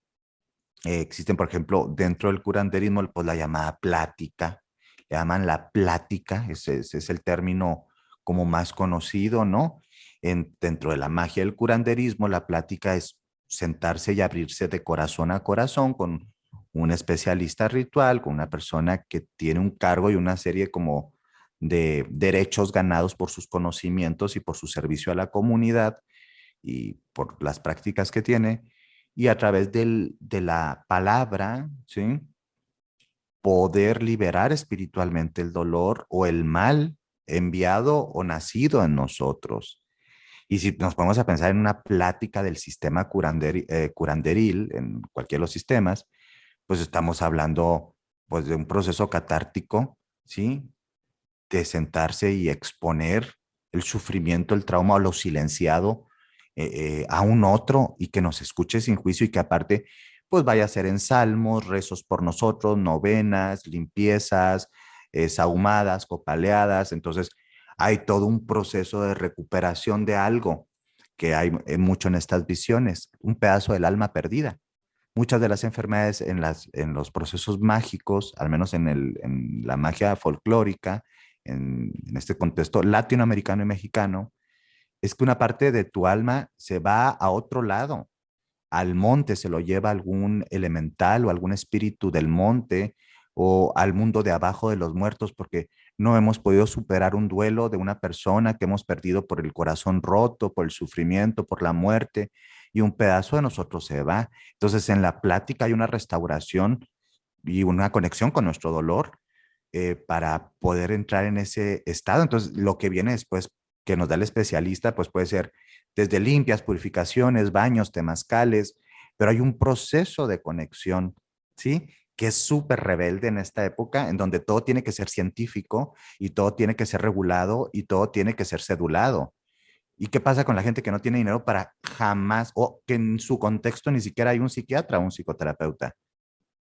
existen, por ejemplo, dentro del curanderismo, pues la llamada plática, le llaman la plática, ese es el término como más conocido, ¿no? Dentro de la magia del curanderismo, la plática es sentarse y abrirse de corazón a corazón con un especialista ritual, con una persona que tiene un cargo y una serie como de derechos ganados por sus conocimientos y por su servicio a la comunidad y por las prácticas que tiene, y a través de la palabra, ¿sí? Poder liberar espiritualmente el dolor o el mal enviado o nacido en nosotros. Y si nos ponemos a pensar en una plática del sistema curanderil, en cualquiera de los sistemas, pues estamos hablando pues de un proceso catártico, ¿sí? De sentarse y exponer el sufrimiento, el trauma o lo silenciado a un otro y que nos escuche sin juicio y que aparte pues vaya a ser en salmos, rezos por nosotros, novenas, limpiezas, sahumadas, copaleadas. Entonces hay todo un proceso de recuperación de algo que hay mucho en estas visiones, un pedazo del alma perdida. Muchas de las enfermedades en los procesos mágicos, al menos en la magia folclórica, en este contexto latinoamericano y mexicano, es que una parte de tu alma se va a otro lado, al monte, se lo lleva algún elemental o algún espíritu del monte o al mundo de abajo de los muertos, porque no hemos podido superar un duelo de una persona que hemos perdido por el corazón roto, por el sufrimiento, por la muerte, y un pedazo de nosotros se va. Entonces, en la plática hay una restauración y una conexión con nuestro dolor para poder entrar en ese estado. Entonces, lo que viene después que nos da el especialista, pues puede ser desde limpias, purificaciones, baños, temazcales, pero hay un proceso de conexión, ¿sí? Que es súper rebelde en esta época, en donde todo tiene que ser científico y todo tiene que ser regulado y todo tiene que ser cedulado. ¿Y qué pasa con la gente que no tiene dinero para jamás, o que en su contexto ni siquiera hay un psiquiatra o un psicoterapeuta?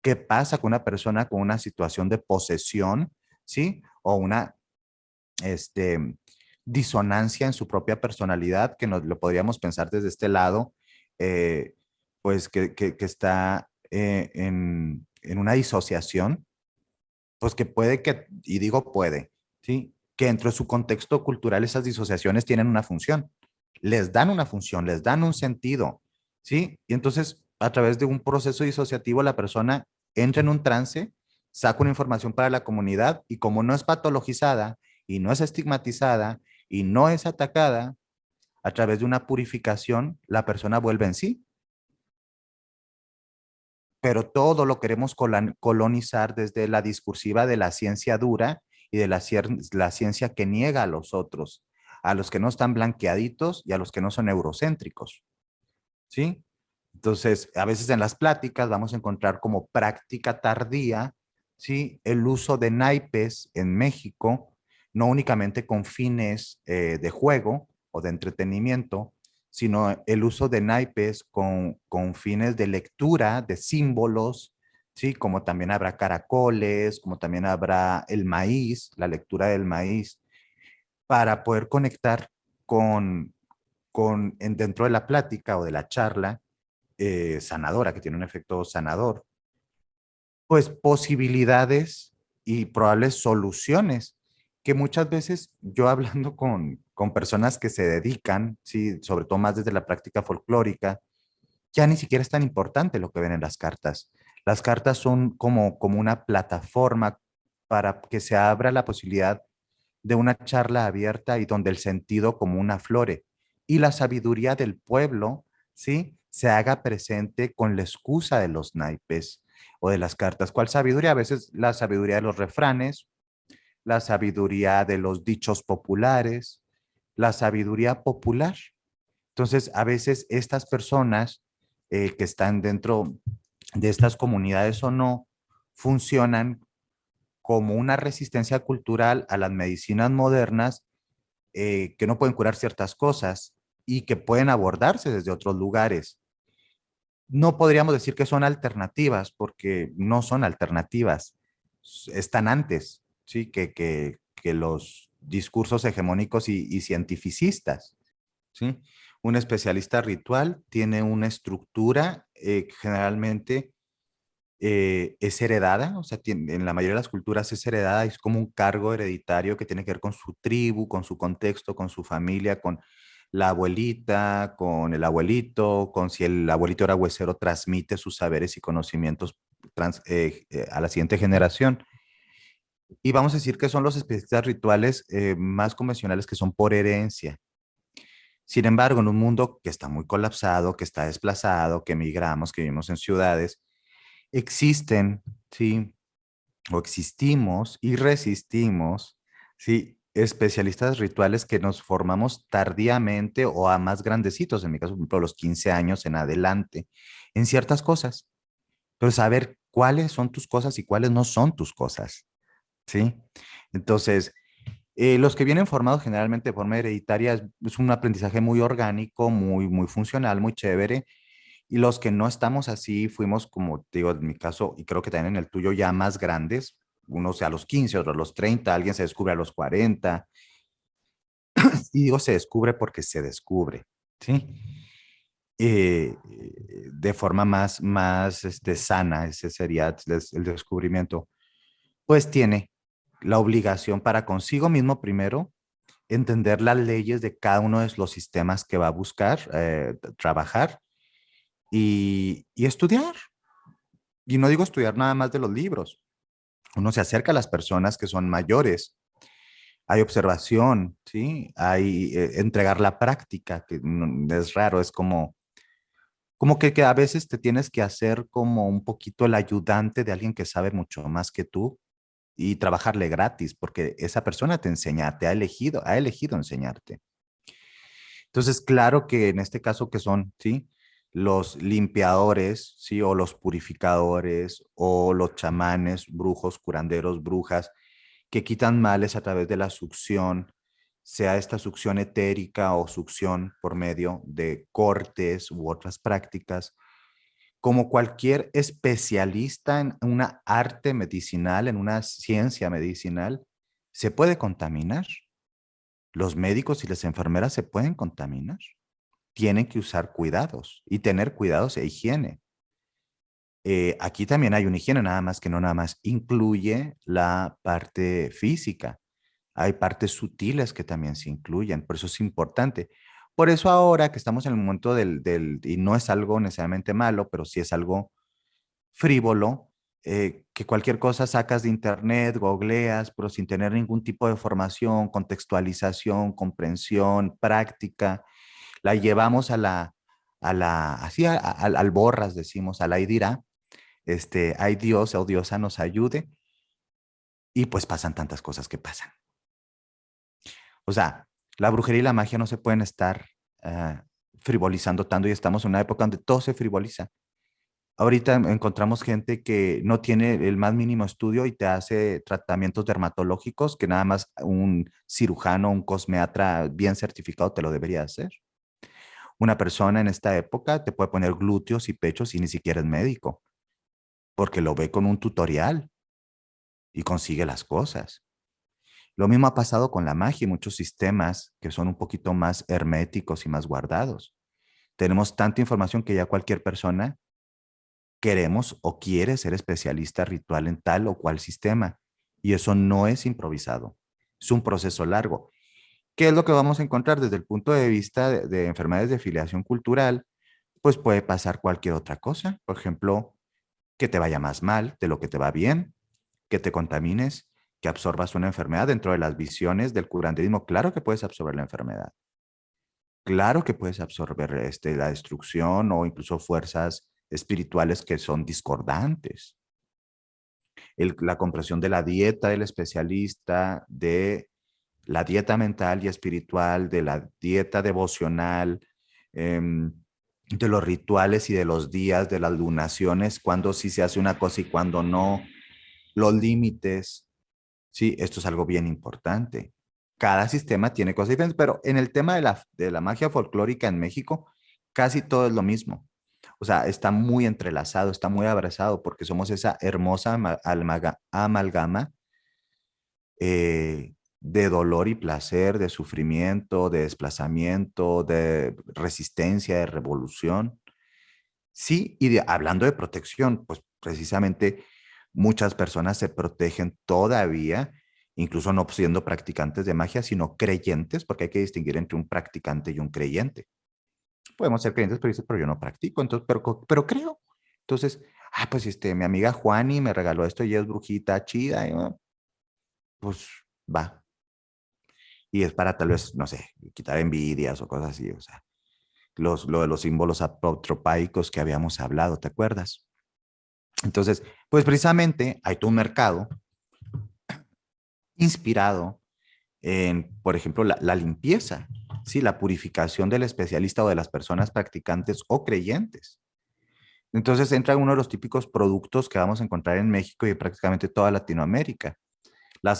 ¿Qué pasa con una persona con una situación de posesión, ¿sí? O una este, disonancia en su propia personalidad, que nos lo podríamos pensar desde este lado, eh, pues que está en una disociación, pues que puede que, y digo puede, ¿sí? Que dentro de su contexto cultural esas disociaciones tienen una función, les dan una función, les dan un sentido, ¿sí? Y entonces a través de un proceso disociativo la persona entra en un trance, saca una información para la comunidad y como no es patologizada y no es estigmatizada y no es atacada, a través de una purificación la persona vuelve en sí, pero todo lo queremos colonizar desde la discursiva de la ciencia dura y de la ciencia que niega a los otros, a los que no están blanqueaditos y a los que no son eurocéntricos, ¿sí? Entonces, a veces en las pláticas vamos a encontrar como práctica tardía, ¿sí? El uso de naipes en México, no únicamente con fines de juego o de entretenimiento, sino el uso de naipes con fines de lectura de símbolos, ¿sí? Como también habrá caracoles, como también habrá el maíz, la lectura del maíz, para poder conectar con, dentro de la plática o de la charla sanadora, que tiene un efecto sanador, pues posibilidades y probables soluciones que muchas veces yo hablando con personas que se dedican, sí, sobre todo más desde la práctica folclórica, ya ni siquiera es tan importante lo que ven en las cartas. Las cartas son como una plataforma para que se abra la posibilidad de una charla abierta y donde el sentido común aflore y la sabiduría del pueblo, ¿sí? Se haga presente con la excusa de los naipes o de las cartas. ¿Cuál sabiduría? A veces la sabiduría de los refranes, la sabiduría de los dichos populares, la sabiduría popular. Entonces, a veces estas personas que están dentro de estas comunidades o no, funcionan como una resistencia cultural a las medicinas modernas que no pueden curar ciertas cosas y que pueden abordarse desde otros lugares. No podríamos decir que son alternativas porque no son alternativas, están antes, ¿sí? Que los discursos hegemónicos y cientificistas, ¿sí? Un especialista ritual tiene una estructura generalmente es heredada, o sea, en la mayoría de las culturas es heredada, es como un cargo hereditario que tiene que ver con su tribu, con su contexto, con su familia, con la abuelita, con el abuelito, con si el abuelito era huesero, transmite sus saberes y conocimientos a la siguiente generación. Y vamos a decir que son los especialistas rituales más convencionales que son por herencia. Sin embargo, en un mundo que está muy colapsado, que está desplazado, que migramos, que vivimos en ciudades, existen, ¿sí? O existimos y resistimos, ¿sí? Especialistas rituales que nos formamos tardíamente o a más grandecitos, en mi caso, por ejemplo, a los 15 años en adelante, en ciertas cosas, pero saber cuáles son tus cosas y cuáles no son tus cosas, ¿sí? Entonces, los que vienen formados generalmente de forma hereditaria es un aprendizaje muy orgánico, muy funcional, muy chévere. Y los que no estamos así, fuimos, como te digo, en mi caso, y creo que también en el tuyo, ya más grandes, unos a los 15, otros a los 30, alguien se descubre a los 40. Y digo se descubre porque se descubre, ¿sí? De forma más sana, ese sería el descubrimiento. Pues tiene la obligación para consigo mismo primero entender las leyes de cada uno de los sistemas que va a buscar trabajar y estudiar. Y no digo estudiar nada más de los libros. Uno se acerca a las personas que son mayores. Hay observación, ¿sí? Hay entregar la práctica, que es raro, es como que a veces te tienes que hacer como un poquito el ayudante de alguien que sabe mucho más que tú y trabajarle gratis, porque esa persona te enseña, te ha elegido enseñarte. Entonces, claro que en este caso que son, ¿sí? Los limpiadores, ¿sí? O los purificadores, o los chamanes, brujos, curanderos, brujas, que quitan males a través de la succión, sea esta succión etérica o succión por medio de cortes u otras prácticas. Como cualquier especialista en una arte medicinal, en una ciencia medicinal, se puede contaminar. Los médicos y las enfermeras se pueden contaminar. Tienen que usar cuidados y tener cuidados e higiene. Aquí también hay una higiene, nada más que no nada más incluye la parte física. Hay partes sutiles que también se incluyen, por eso es importante. Por eso ahora que estamos en el momento y no es algo necesariamente malo, pero sí es algo frívolo, que cualquier cosa sacas de internet, googleas, pero sin tener ningún tipo de formación, contextualización, comprensión, práctica, la llevamos así al borras, decimos, a la dirá, ay Dios o diosa nos ayude, y pues pasan tantas cosas que pasan. O sea, la brujería y la magia no se pueden estar frivolizando tanto y estamos en una época donde todo se frivoliza. Ahorita encontramos gente que no tiene el más mínimo estudio y te hace tratamientos dermatológicos que nada más un cirujano, un cosmeatra bien certificado te lo debería hacer. Una persona en esta época te puede poner glúteos y pechos y ni siquiera es médico, porque lo ve con un tutorial y consigue las cosas. Lo mismo ha pasado con la magia y muchos sistemas que son un poquito más herméticos y más guardados. Tenemos tanta información que ya cualquier persona queremos o quiere ser especialista ritual en tal o cual sistema. Y eso no es improvisado. Es un proceso largo. ¿Qué es lo que vamos a encontrar desde el punto de vista de enfermedades de filiación cultural? Pues puede pasar cualquier otra cosa. Por ejemplo, que te vaya más mal de lo que te va bien, que te contamines, que absorbas una enfermedad dentro de las visiones del curanderismo. Claro que puedes absorber la enfermedad. Claro que puedes absorber la destrucción o incluso fuerzas espirituales que son discordantes. La comprensión de la dieta del especialista, de la dieta mental y espiritual, de la dieta devocional, de los rituales y de los días, de las lunaciones, cuando sí se hace una cosa y cuando no, los límites. Sí, esto es algo bien importante. Cada sistema tiene cosas diferentes, pero en el tema de la magia folclórica en México, casi todo es lo mismo. O sea, está muy entrelazado, está muy abrazado, porque somos esa hermosa amalgama de dolor y placer, de sufrimiento, de desplazamiento, de resistencia, de revolución. Sí, y hablando de protección, pues precisamente muchas personas se protegen todavía, incluso no siendo practicantes de magia, sino creyentes, porque hay que distinguir entre un practicante y un creyente. Podemos ser creyentes, pero dices, pero yo no practico, entonces, pero creo. Entonces, pues mi amiga Juani me regaló esto y es brujita chida, y, pues va. Y es para tal vez, no sé, quitar envidias o cosas así, o sea, lo de los símbolos apotropaicos que habíamos hablado, ¿te acuerdas? Entonces, pues precisamente hay todo un mercado inspirado en, por ejemplo, la limpieza, ¿sí? La purificación del especialista o de las personas practicantes o creyentes. Entonces entra uno de los típicos productos que vamos a encontrar en México y prácticamente toda Latinoamérica.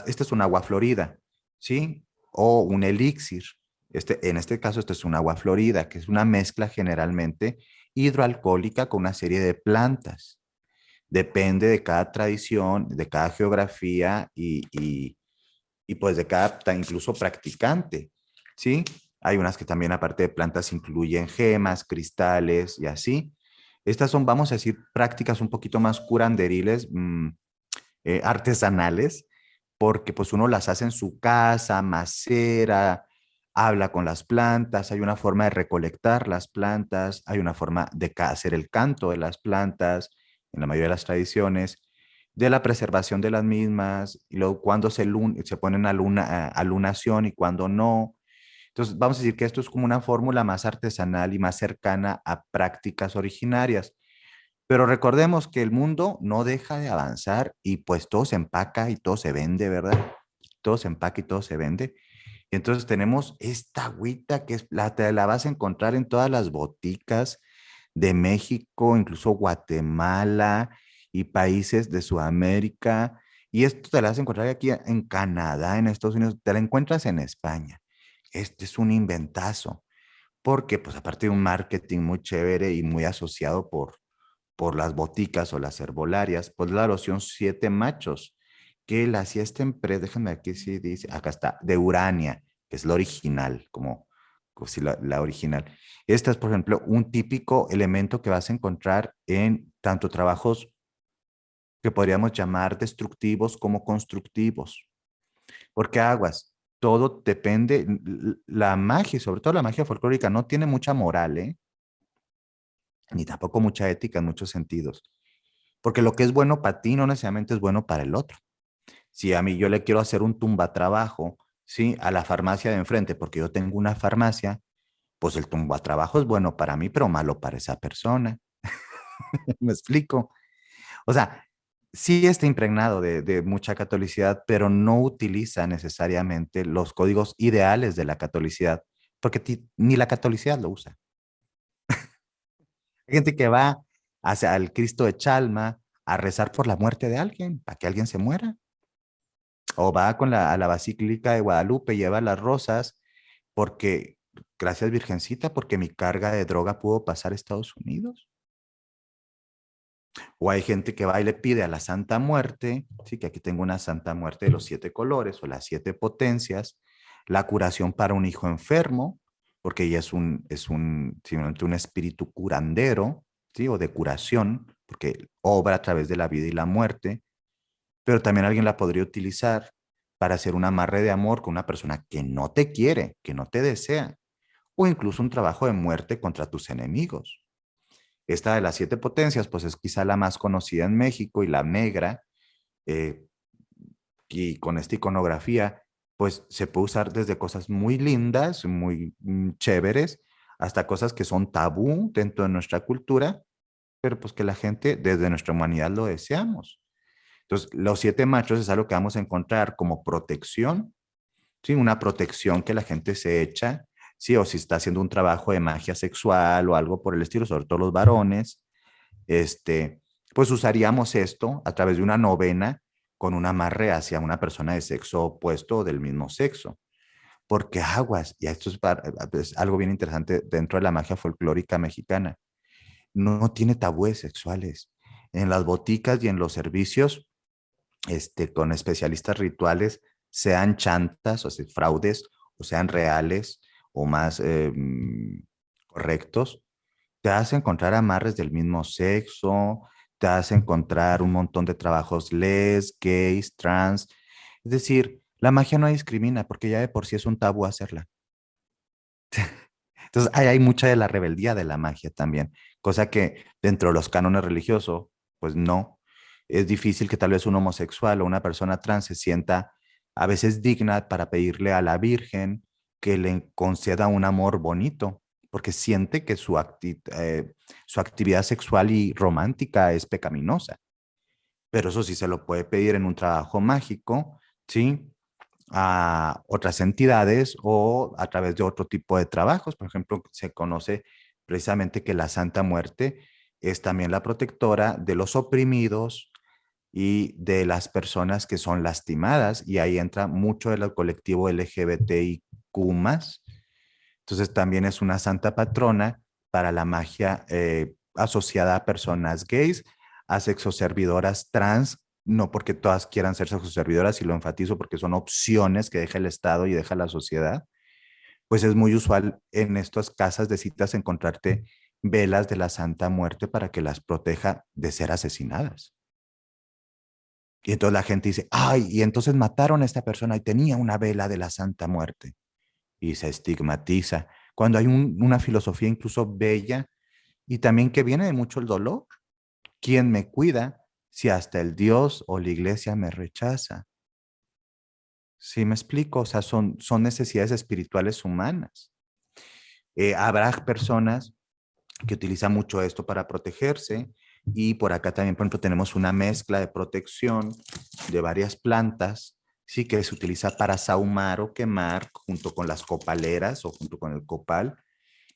Este es un agua florida, ¿sí? O un elixir. En este caso, este es un agua florida, que es una mezcla generalmente hidroalcohólica con una serie de plantas. Depende de cada tradición, de cada geografía y pues de cada incluso practicante, ¿sí? Hay unas que también aparte de plantas incluyen gemas, cristales y así. Estas son, vamos a decir, prácticas un poquito más curanderiles, artesanales, porque pues uno las hace en su casa, macera, habla con las plantas, hay una forma de recolectar las plantas, hay una forma de hacer el canto de las plantas, en la mayoría de las tradiciones, de la preservación de las mismas, y luego cuando se ponen a lunación y cuando no. Entonces, vamos a decir que esto es como una fórmula más artesanal y más cercana a prácticas originarias. Pero recordemos que el mundo no deja de avanzar y pues todo se empaca y todo se vende, ¿verdad? Todo se empaca y todo se vende. Y entonces tenemos esta agüita que te la vas a encontrar en todas las boticas de México, incluso Guatemala y países de Sudamérica. Y esto te la vas a encontrar aquí en Canadá, en Estados Unidos, te la encuentras en España. Este es un inventazo, porque pues aparte de un marketing muy chévere y muy asociado por las boticas o las herbolarias, pues la loción Siete Machos, que la hacía esta empresa, déjame aquí si dice, acá está, de Urania, que es la original, como si la original. Esta es, por ejemplo, un típico elemento que vas a encontrar en tanto trabajos que podríamos llamar destructivos como constructivos. Porque aguas, todo depende, la magia, sobre todo la magia folclórica, no tiene mucha moral, ¿eh? Ni tampoco mucha ética en muchos sentidos. Porque lo que es bueno para ti no necesariamente es bueno para el otro. Si a mí yo le quiero hacer un tumbatrabajo, ¿sí? A la farmacia de enfrente, porque yo tengo una farmacia, pues el tumbatrabajo es bueno para mí, pero malo para esa persona. ¿Me explico? O sea, sí está impregnado de mucha catolicidad, pero no utiliza necesariamente los códigos ideales de la catolicidad, porque ni la catolicidad lo usa. Hay gente que va hacia el Cristo de Chalma a rezar por la muerte de alguien, para que alguien se muera. O va a la Basílica de Guadalupe, lleva las rosas, porque, gracias Virgencita, porque mi carga de droga pudo pasar a Estados Unidos. O hay gente que va y le pide a la Santa Muerte, sí, que aquí tengo una Santa Muerte de los 7 colores o las 7 potencias, la curación para un hijo enfermo, porque ella simplemente un espíritu curandero, sí, o de curación, porque obra a través de la vida y la muerte, pero también alguien la podría utilizar para hacer un amarre de amor con una persona que no te quiere, que no te desea, o incluso un trabajo de muerte contra tus enemigos. Esta de las 7 potencias, pues es quizá la más conocida en México y la negra, eh, y con esta iconografía, pues se puede usar desde cosas muy lindas, muy chéveres, hasta cosas que son tabú dentro de nuestra cultura, pero pues que la gente desde nuestra humanidad lo deseamos. Entonces, los 7 machos es algo que vamos a encontrar como protección, ¿sí? Una protección que la gente se echa, ¿sí? O si está haciendo un trabajo de magia sexual o algo por el estilo, sobre todo los varones, este, pues usaríamos esto a través de una novena con un amarre hacia una persona de sexo opuesto o del mismo sexo. Porque aguas, y esto es algo bien interesante dentro de la magia folclórica mexicana, no tiene tabúes sexuales. En las boticas y en los servicios con especialistas rituales, sean chantas, o sea, fraudes, o sean reales o más correctos, te vas a encontrar amarres del mismo sexo, te vas a encontrar un montón de trabajos les, gays, trans. Es decir, la magia no discrimina porque ya de por sí es un tabú hacerla. Entonces, ahí hay mucha de la rebeldía de la magia también, cosa que dentro de los cánones religiosos, pues no. Es difícil que tal vez un homosexual o una persona trans se sienta a veces digna para pedirle a la Virgen que le conceda un amor bonito, porque siente que su actividad sexual y romántica es pecaminosa. Pero eso sí se lo puede pedir en un trabajo mágico, ¿sí? A otras entidades o a través de otro tipo de trabajos. Por ejemplo, se conoce precisamente que la Santa Muerte es también la protectora de los oprimidos y de las personas que son lastimadas, y ahí entra mucho del colectivo LGBTIQ+. Entonces también es una santa patrona para la magia asociada a personas gays, a sexoservidoras trans, no porque todas quieran ser sexoservidoras, y lo enfatizo porque son opciones que deja el Estado y deja la sociedad. Pues es muy usual en estas casas de citas encontrarte velas de la Santa Muerte para que las proteja de ser asesinadas. Y entonces la gente dice, ay, y entonces mataron a esta persona y tenía una vela de la Santa Muerte. Y se estigmatiza. Cuando hay una filosofía incluso bella y también que viene de mucho el dolor. ¿Quién me cuida si hasta el Dios o la iglesia me rechaza? ¿Sí me explico? O sea, son necesidades espirituales humanas. Habrá personas que utilizan mucho esto para protegerse, y por acá también, por ejemplo, tenemos una mezcla de protección de varias plantas, sí, que se utiliza para sahumar o quemar junto con las copaleras o junto con el copal,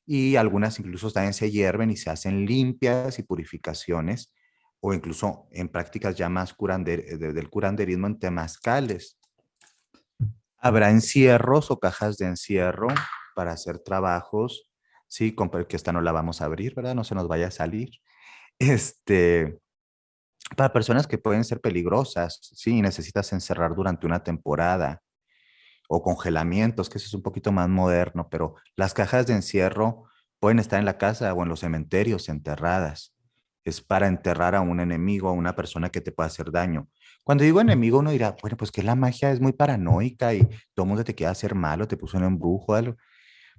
y algunas incluso también se hierven y se hacen limpias y purificaciones, o incluso en prácticas ya más del curanderismo en temazcales. Habrá encierros o cajas de encierro para hacer trabajos, sí, que esta no la vamos a abrir, ¿verdad? No se nos vaya a salir. Este, para personas que pueden ser peligrosas, sí, y necesitas encerrar durante una temporada, o congelamientos, que eso es un poquito más moderno, pero las cajas de encierro pueden estar en la casa o en los cementerios enterradas. Es para enterrar a un enemigo, a una persona que te pueda hacer daño. Cuando digo enemigo, uno dirá, bueno, pues que la magia es muy paranoica y todo el mundo te quiere hacer malo, te puso un embrujo, algo.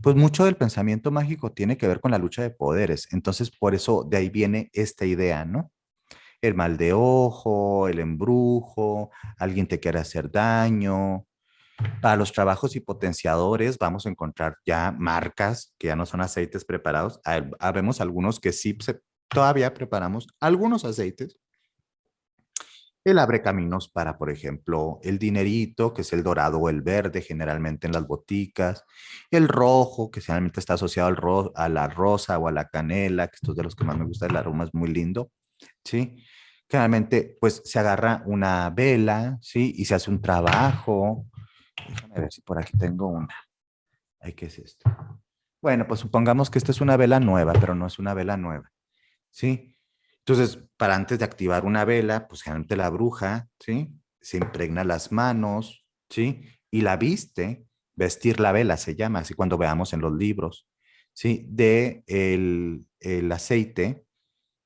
Pues mucho del pensamiento mágico tiene que ver con la lucha de poderes. Entonces, por eso de ahí viene esta idea, ¿no? El mal de ojo, el embrujo, alguien te quiere hacer daño. Para los trabajos y potenciadores vamos a encontrar ya marcas que ya no son aceites preparados. Habemos algunos que sí todavía preparamos algunos aceites. El abre caminos para, por ejemplo, el dinerito, que es el dorado o el verde, generalmente en las boticas. El rojo, que generalmente está asociado a la rosa o a la canela, que esto es de los que más me gusta, el aroma es muy lindo, ¿sí? Generalmente, pues se agarra una vela, ¿sí? Y se hace un trabajo. Déjame ver si por aquí tengo una. Ay, ¿qué es esto? Bueno, pues supongamos que esta es una vela nueva, pero no es una vela nueva, ¿sí? Entonces, para antes de activar una vela, pues generalmente la bruja, ¿sí? Se impregna las manos, ¿sí? Y la viste, vestir la vela se llama, así cuando veamos en los libros, ¿sí? De el aceite,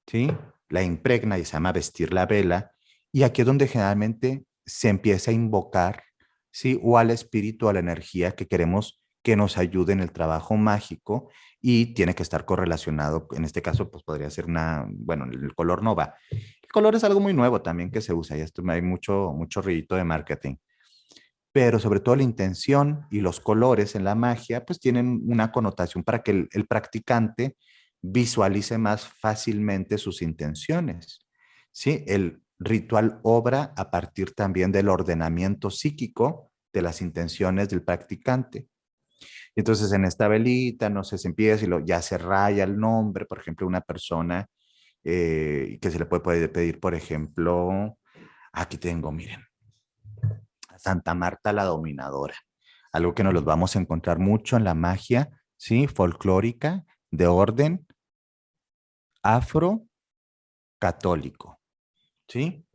¿sí? La impregna y se llama vestir la vela. Y aquí es donde generalmente se empieza a invocar, ¿sí? O al espíritu, a la energía que queremos que nos ayude en el trabajo mágico, y tiene que estar correlacionado. En este caso, pues podría ser bueno, el color no va. El color es algo muy nuevo también que se usa, y esto hay mucho rito de marketing. Pero sobre todo la intención y los colores en la magia, pues tienen una connotación para que el practicante visualice más fácilmente sus intenciones. ¿Sí? El ritual obra a partir también del ordenamiento psíquico de las intenciones del practicante. Entonces, en esta velita, no sé, se empieza y ya se raya el nombre, por ejemplo, una persona que se le puede pedir, por ejemplo, aquí tengo, miren, a Santa Marta la Dominadora, algo que nos los vamos a encontrar mucho en la magia, ¿sí? Folclórica, de orden afro-católico, ¿sí?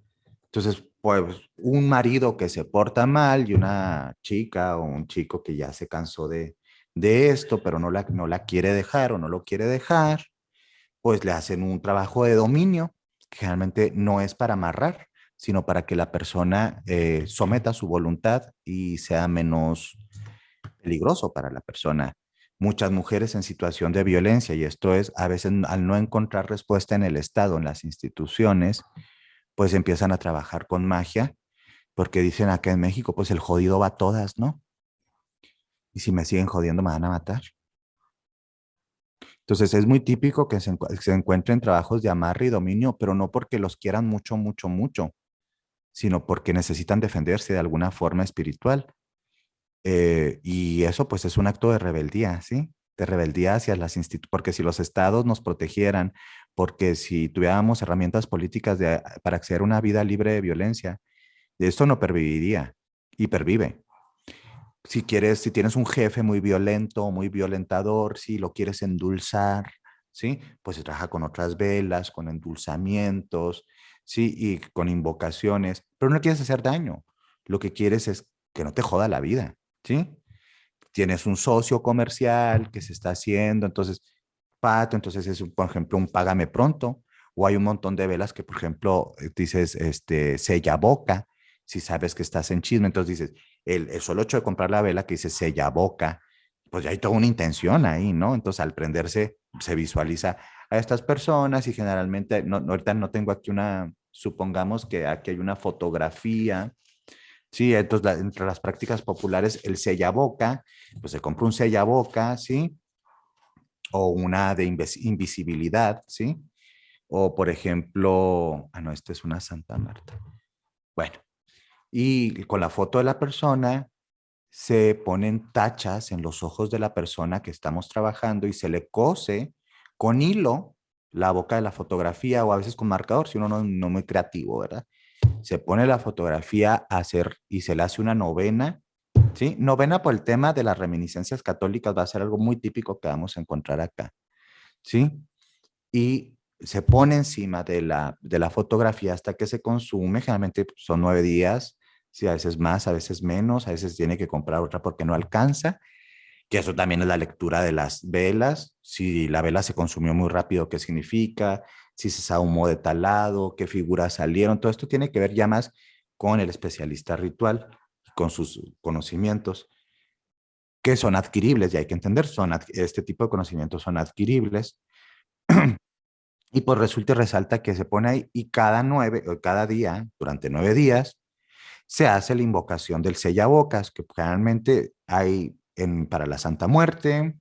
Entonces, pues un marido que se porta mal y una chica o un chico que ya se cansó de esto, pero no la quiere dejar o no lo quiere dejar, pues le hacen un trabajo de dominio, que generalmente no es para amarrar, sino para que la persona someta su voluntad y sea menos peligroso para la persona. muchas mujeres en situación de violencia, y esto es a veces al no encontrar respuesta en el Estado, en las instituciones, pues empiezan a trabajar con magia, porque dicen acá en México, pues el jodido va a todas, ¿no? Y si me siguen jodiendo me van a matar. Entonces es muy típico que se encuentren trabajos de amarre y dominio, pero no porque los quieran mucho, mucho, mucho, sino porque necesitan defenderse de alguna forma espiritual. Y eso pues es un acto de rebeldía, ¿sí? De rebeldía hacia las instituciones, porque si los estados nos protegieran, porque si tuviéramos herramientas políticas para acceder a una vida libre de violencia, esto no perviviría y pervive. Si quieres, si tienes un jefe muy violento, muy violentador, si lo quieres endulzar, ¿sí? Pues se trabaja con otras velas, con endulzamientos, ¿sí? Y con invocaciones, pero no quieres hacer daño. Lo que quieres es que no te joda la vida, ¿sí? Tienes un socio comercial que se está haciendo, entonces, pato, entonces es, por ejemplo, un págame pronto, o hay un montón de velas que, por ejemplo, dices, sella boca, si sabes que estás en chisme, entonces dices, el solo hecho de comprar la vela que dice sella boca, pues ya hay toda una intención ahí, ¿no? Entonces, al prenderse, se visualiza a estas personas y generalmente, ahorita no tengo aquí una, supongamos que aquí hay una fotografía. Sí, entonces entre las prácticas populares, el sellaboca, pues se compra un sellaboca, ¿sí? O una de invisibilidad, ¿sí? O por ejemplo, no, esta es una Santa Marta. Bueno, y con la foto de la persona se ponen tachas en los ojos de la persona que estamos trabajando y se le cose con hilo la boca de la fotografía o a veces con marcador, si uno no muy creativo, ¿verdad? Se pone la fotografía a hacer y se le hace una novena, ¿sí? Novena por el tema de las reminiscencias católicas va a ser algo muy típico que vamos a encontrar acá, ¿sí? Y se pone encima de la fotografía hasta que se consume, generalmente son 9 días, sí, a veces más, a veces menos, a veces tiene que comprar otra porque no alcanza, que eso también es la lectura de las velas, si la vela se consumió muy rápido, qué significa, si se sahumó de tal lado, qué figuras salieron, todo esto tiene que ver ya más con el especialista ritual, con sus conocimientos, que son adquiribles, y hay que entender, este tipo de conocimientos son adquiribles, y pues resulta y resalta que se pone ahí, y cada día, durante 9 días, se hace la invocación del sellabocas, que generalmente hay para la Santa Muerte,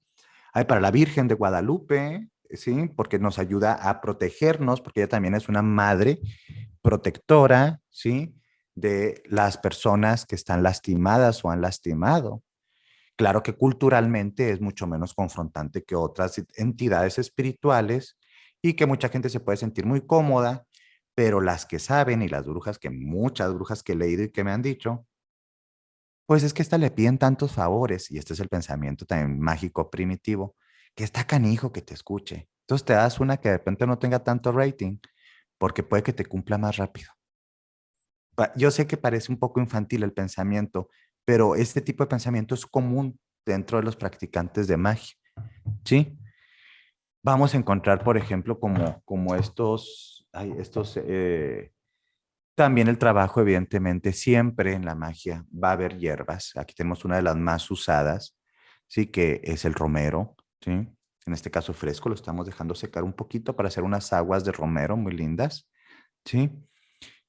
hay para la Virgen de Guadalupe, ¿sí? Porque nos ayuda a protegernos, porque ella también es una madre protectora, ¿sí? De las personas que están lastimadas o han lastimado. Claro que culturalmente es mucho menos confrontante que otras entidades espirituales y que mucha gente se puede sentir muy cómoda, pero las que saben y las brujas, que muchas brujas que he leído y que me han dicho, pues es que esta le piden tantos favores, y este es el pensamiento también mágico primitivo, que está canijo que te escuche. Entonces te das una que de repente no tenga tanto rating, porque puede que te cumpla más rápido. Yo sé que parece un poco infantil el pensamiento, pero este tipo de pensamiento es común dentro de los practicantes de magia, ¿sí? Vamos a encontrar, por ejemplo, como también el trabajo, evidentemente, siempre en la magia va a haber hierbas. Aquí tenemos una de las más usadas, ¿sí? Que es el romero, ¿sí? En este caso fresco, lo estamos dejando secar un poquito para hacer unas aguas de romero muy lindas, ¿sí?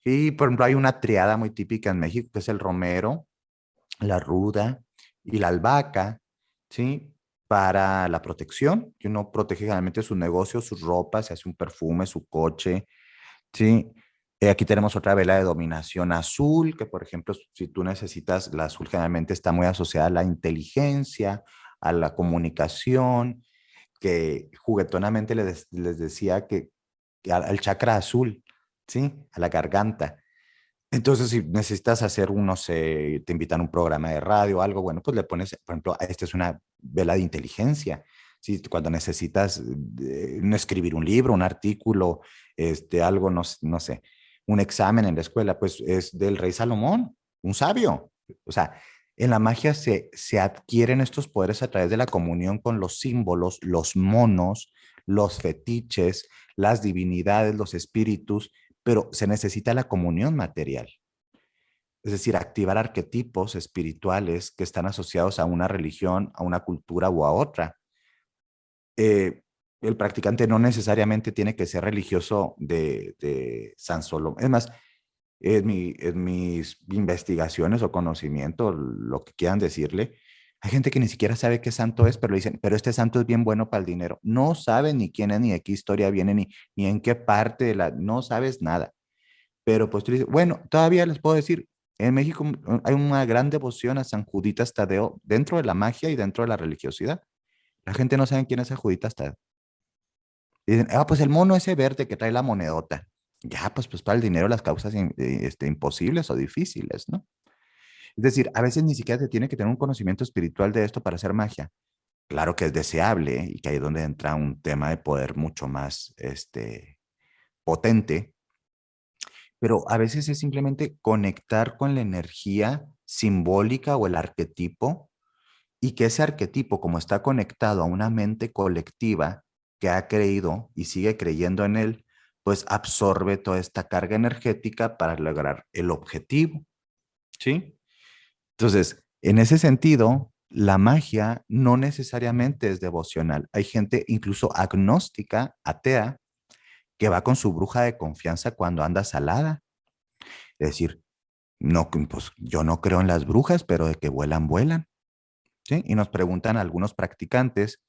Y, por ejemplo, hay una triada muy típica en México, que es el romero, la ruda y la albahaca, ¿sí? Para la protección, que uno protege generalmente su negocio, sus ropas, se hace un perfume, su coche, ¿sí? Aquí tenemos otra vela de dominación azul, que por ejemplo, si tú necesitas, la azul generalmente está muy asociada a la inteligencia, a la comunicación, que juguetonamente les decía que al chakra azul, ¿sí? A la garganta. Entonces, si necesitas hacer no sé, te invitan a un programa de radio o algo, bueno, pues le pones, por ejemplo, esta es una vela de inteligencia. ¿Sí? Cuando necesitas no escribir un libro, un artículo, algo, no sé, un examen en la escuela, pues es del rey Salomón, un sabio. O sea, en la magia se adquieren estos poderes a través de la comunión con los símbolos, los monos, los fetiches, las divinidades, los espíritus, pero se necesita la comunión material. Es decir, activar arquetipos espirituales que están asociados a una religión, a una cultura o a otra. Eh, el practicante no necesariamente tiene que ser religioso de San Solo. Es más, en mis investigaciones o conocimiento, lo que quieran decirle, hay gente que ni siquiera sabe qué santo es, pero le dicen, pero este santo es bien bueno para el dinero. No saben ni quién es, ni de qué historia viene, ni en qué parte de la, no sabes nada. Pero pues tú dices, bueno, todavía les puedo decir, en México hay una gran devoción a San Juditas Tadeo dentro de la magia y dentro de la religiosidad. La gente no sabe quién es San Juditas Tadeo. Dicen, ah, pues el mono ese verde que trae la monedota. Ya, pues para el dinero las causas imposibles o difíciles, ¿no? Es decir, a veces ni siquiera se tiene que tener un conocimiento espiritual de esto para hacer magia. Claro que es deseable, ¿eh? Y que ahí es donde entra un tema de poder mucho más potente, pero a veces es simplemente conectar con la energía simbólica o el arquetipo y que ese arquetipo, como está conectado a una mente colectiva que ha creído y sigue creyendo en él, pues absorbe toda esta carga energética para lograr el objetivo, ¿sí? Entonces, en ese sentido, la magia no necesariamente es devocional. Hay gente incluso agnóstica, atea, que va con su bruja de confianza cuando anda salada. Es decir, no, pues yo no creo en las brujas, pero de que vuelan, vuelan. ¿Sí? Y nos preguntan algunos practicantes,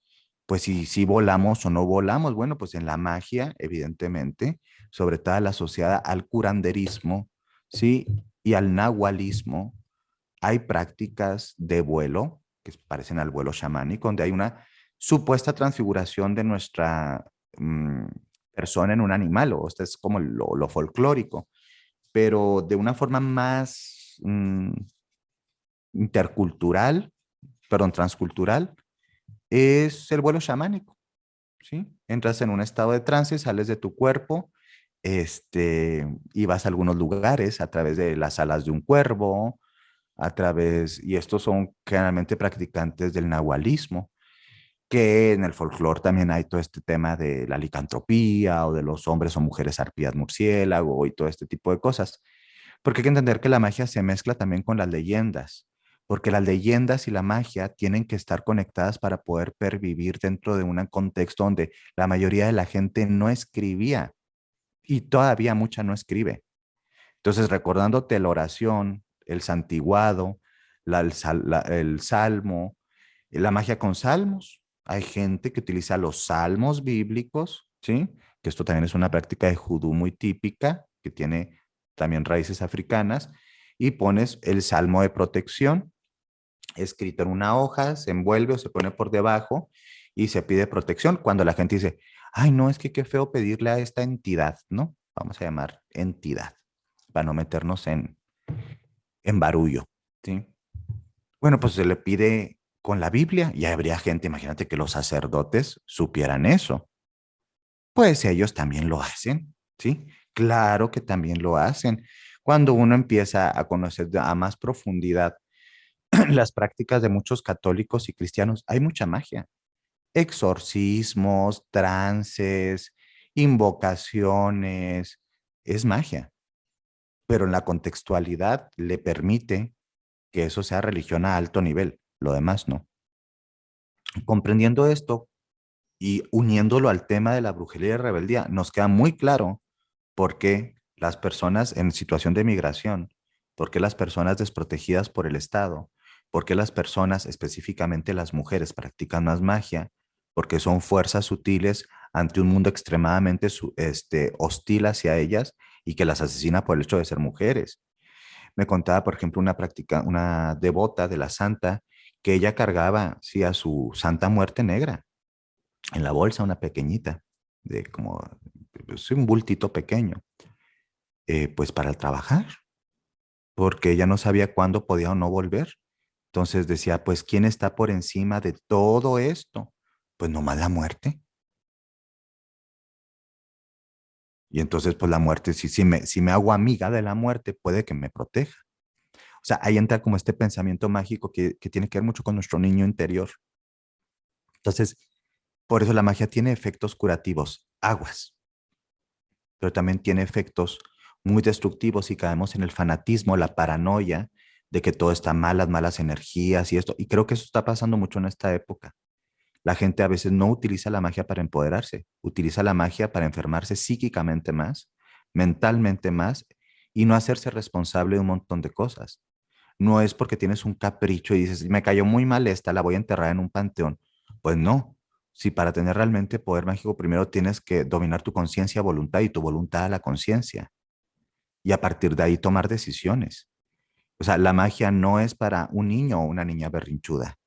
pues si volamos o no volamos. Bueno, pues en la magia, evidentemente, sobre todo la asociada al curanderismo, ¿sí? Y al nahualismo, hay prácticas de vuelo que parecen al vuelo chamánico, donde hay una supuesta transfiguración de nuestra mmm, persona en un animal, o esto es como lo folclórico, pero de una forma más intercultural, perdón, transcultural, es el vuelo chamánico, ¿sí? Entras en un estado de trance, sales de tu cuerpo, y vas a algunos lugares a través de las alas de un cuervo, y estos son generalmente practicantes del nahualismo, que en el folclore también hay todo este tema de la licantropía o de los hombres o mujeres arpías murciélago y todo este tipo de cosas. Porque hay que entender que la magia se mezcla también con las leyendas, porque las leyendas y la magia tienen que estar conectadas para poder pervivir dentro de un contexto donde la mayoría de la gente no escribía y todavía mucha no escribe. Entonces, recordándote la oración, el santiguado, el salmo, la magia con salmos. Hay gente que utiliza los salmos bíblicos, ¿sí? Que esto también es una práctica de judú muy típica, que tiene también raíces africanas, y pones el salmo de protección escrito en una hoja, se envuelve o se pone por debajo y se pide protección. Cuando la gente dice, ay, no, es que qué feo pedirle a esta entidad, ¿no? Vamos a llamar entidad, para no meternos en barullo, ¿sí? Bueno, pues se le pide con la Biblia y habría gente, imagínate que los sacerdotes supieran eso. Pues ellos también lo hacen, ¿sí? Claro que también lo hacen. Cuando uno empieza a conocer a más profundidad las prácticas de muchos católicos y cristianos, hay mucha magia. Exorcismos, trances, invocaciones, es magia, pero en la contextualidad le permite que eso sea religión a alto nivel, lo demás no. Comprendiendo esto y uniéndolo al tema de la brujería y rebeldía, nos queda muy claro por qué las personas en situación de migración, por qué las personas desprotegidas por el Estado, por qué las personas, específicamente las mujeres, practican más magia, porque son fuerzas sutiles ante un mundo extremadamente hostil hacia ellas y que las asesina por el hecho de ser mujeres. Me contaba, por ejemplo, una devota de la santa, que ella cargaba, sí, a su santa muerte negra en la bolsa, una pequeñita, de como pues, un bultito pequeño, pues para el trabajar, porque ella no sabía cuándo podía o no volver. Entonces decía, pues, ¿quién está por encima de todo esto? Pues nomás la muerte. Y entonces, pues la muerte, si me hago amiga de la muerte, puede que me proteja. O sea, ahí entra como este pensamiento mágico que tiene que ver mucho con nuestro niño interior. Entonces, por eso la magia tiene efectos curativos, aguas, pero también tiene efectos muy destructivos y caemos en el fanatismo, la paranoia de que todo está mal, las malas energías y esto. Y creo que eso está pasando mucho en esta época. La gente a veces no utiliza la magia para empoderarse, utiliza la magia para enfermarse psíquicamente más, mentalmente más y no hacerse responsable de un montón de cosas. No es porque tienes un capricho y dices, me cayó muy mal esta, la voy a enterrar en un panteón. Pues no. Si para tener realmente poder mágico, primero tienes que dominar tu conciencia, voluntad y tu voluntad a la conciencia. Y a partir de ahí tomar decisiones. O sea, la magia no es para un niño o una niña berrinchuda.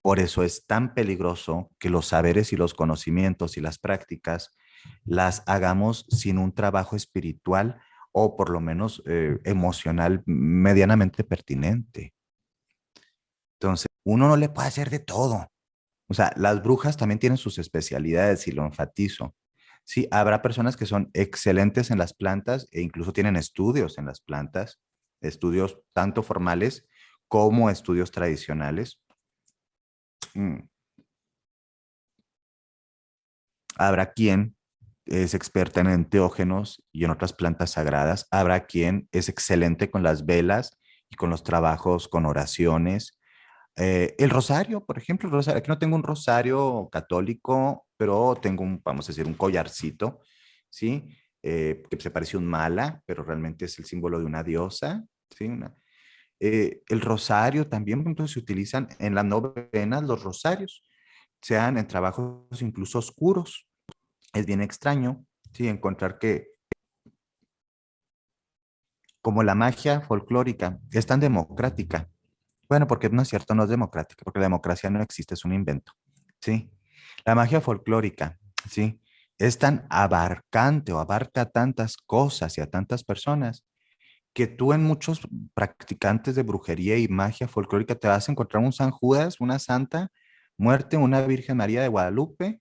Por eso es tan peligroso que los saberes y los conocimientos y las prácticas las hagamos sin un trabajo espiritual o por lo menos emocional medianamente pertinente. Entonces, uno no le puede hacer de todo. O sea, las brujas también tienen sus especialidades y lo enfatizo. Sí, habrá personas que son excelentes en las plantas e incluso tienen estudios en las plantas, estudios tanto formales como estudios tradicionales. Mm. Habrá quien es experta en enteógenos y en otras plantas sagradas. Habrá quien es excelente con las velas y con los trabajos con oraciones. El rosario, por ejemplo, el rosario. Aquí no tengo un rosario católico, pero tengo un, vamos a decir, un collarcito, ¿sí? Que se parece a un mala, pero realmente es el símbolo de una diosa, ¿sí? El rosario también, entonces se utilizan en las novenas los rosarios, sean en trabajos incluso oscuros. Es bien extraño, ¿sí? Encontrar que como la magia folclórica es tan democrática, bueno, porque no es cierto, no es democrática, porque la democracia no existe, es un invento, ¿sí? La magia folclórica, ¿sí? Es tan abarcante o abarca tantas cosas y a tantas personas que tú en muchos practicantes de brujería y magia folclórica te vas a encontrar un San Judas, una santa, muerte, una Virgen María de Guadalupe,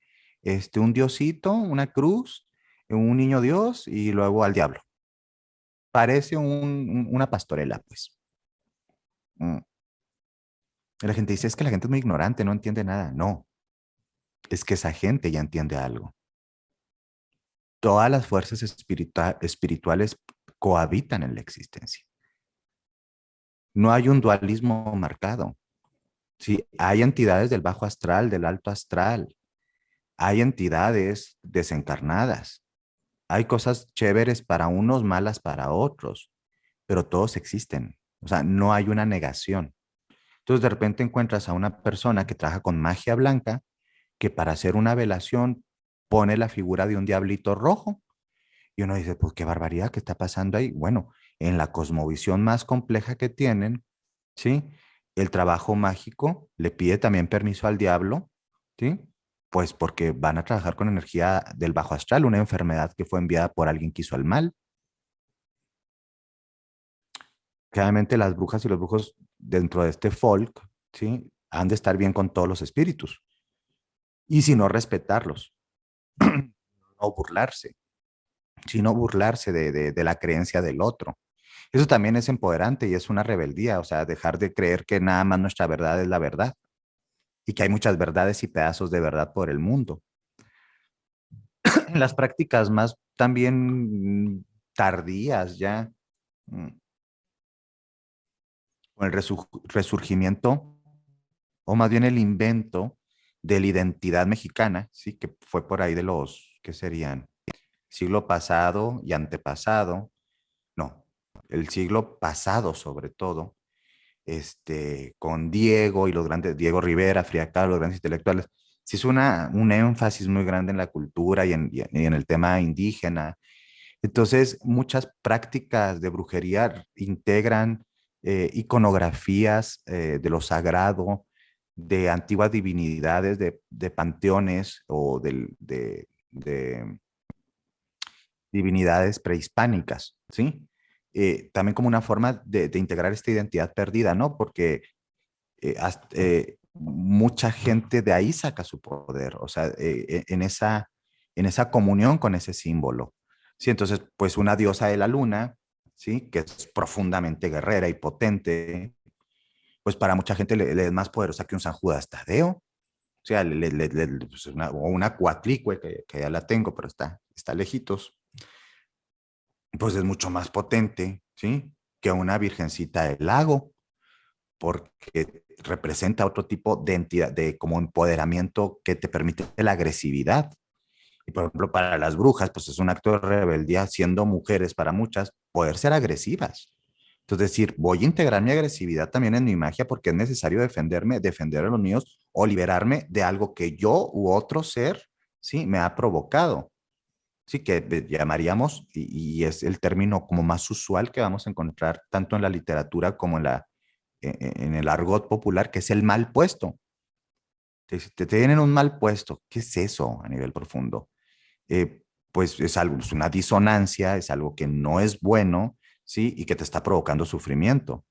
un diosito, una cruz, un niño Dios y luego al diablo. Parece una pastorela, pues. Mm. Y la gente dice, es que la gente es muy ignorante, no entiende nada. No, es que esa gente ya entiende algo. Todas las fuerzas espirituales cohabitan en la existencia. No hay un dualismo marcado. Sí, hay entidades del bajo astral, del alto astral. Hay entidades desencarnadas. Hay cosas chéveres para unos, malas para otros, pero todos existen. O sea, no hay una negación. Entonces, de repente encuentras a una persona que trabaja con magia blanca que para hacer una velación pone la figura de un diablito rojo. Y uno dice, pues qué barbaridad, ¿qué está pasando ahí? Bueno, en la cosmovisión más compleja que tienen, ¿sí? El trabajo mágico le pide también permiso al diablo, ¿sí? Pues porque van a trabajar con energía del bajo astral, una enfermedad que fue enviada por alguien que hizo el mal. Claramente las brujas y los brujos dentro de este folk, ¿sí? Han de estar bien con todos los espíritus. Y si no respetarlos, no burlarse, sino burlarse de la creencia del otro. Eso también es empoderante y es una rebeldía, o sea, dejar de creer que nada más nuestra verdad es la verdad y que hay muchas verdades y pedazos de verdad por el mundo. Las prácticas más también tardías ya, mm, con el resurgimiento, o más bien el invento de la identidad mexicana, ¿sí? Que fue por ahí de los, ¿qué serían? Siglo pasado y antepasado, no, el siglo pasado sobre todo, con Diego y los grandes, Diego Rivera, Frida Kahlo, los grandes intelectuales, sí es un énfasis muy grande en la cultura y en el tema indígena. Entonces, muchas prácticas de brujería integran iconografías de lo sagrado, de antiguas divinidades, de panteones o de divinidades prehispánicas, ¿sí? También como una forma de integrar esta identidad perdida, ¿no? Porque mucha gente de ahí saca su poder, o sea, en esa comunión con ese símbolo. Sí, entonces, pues una diosa de la luna, ¿sí? Que es profundamente guerrera y potente, pues para mucha gente le es más poderosa que un San Judas Tadeo. O sea, pues o una Coatlicue, que ya la tengo, pero está lejitos, pues es mucho más potente, ¿sí? Que una virgencita del lago, porque representa otro tipo de entidad, de como empoderamiento que te permite la agresividad. Y por ejemplo, para las brujas, pues es un acto de rebeldía, siendo mujeres para muchas, poder ser agresivas. Entonces, decir, voy a integrar mi agresividad también en mi magia porque es necesario defenderme, defender a los míos o liberarme de algo que yo u otro ser, sí, me ha provocado. Sí, que llamaríamos, y es el término como más usual que vamos a encontrar tanto en la literatura como en el argot popular, que es el mal puesto. Te tienen un mal puesto. ¿Qué es eso a nivel profundo? eh, pues es algo, es una disonancia, es algo que no es bueno, ¿sí? Y que te está provocando sufrimiento.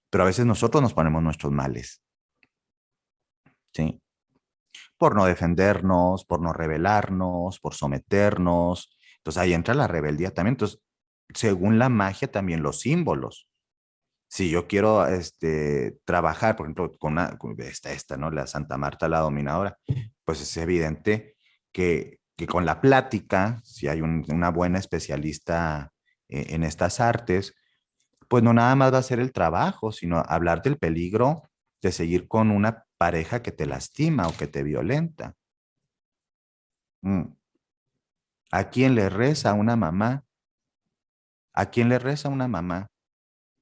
Pero a veces nosotros nos ponemos nuestros males, ¿sí? Por no defendernos, por no rebelarnos, por someternos. Entonces ahí entra la rebeldía también. Entonces, según la magia, también los símbolos. Si yo quiero trabajar, por ejemplo, con esta, ¿no? La Santa Marta, la dominadora, pues es evidente que con la plática, si hay una buena especialista en estas artes, pues no nada más va a ser el trabajo, sino hablar del peligro de seguir con una pareja que te lastima o que te violenta. Mm. ¿A quién le reza una mamá? ¿A quién le reza una mamá?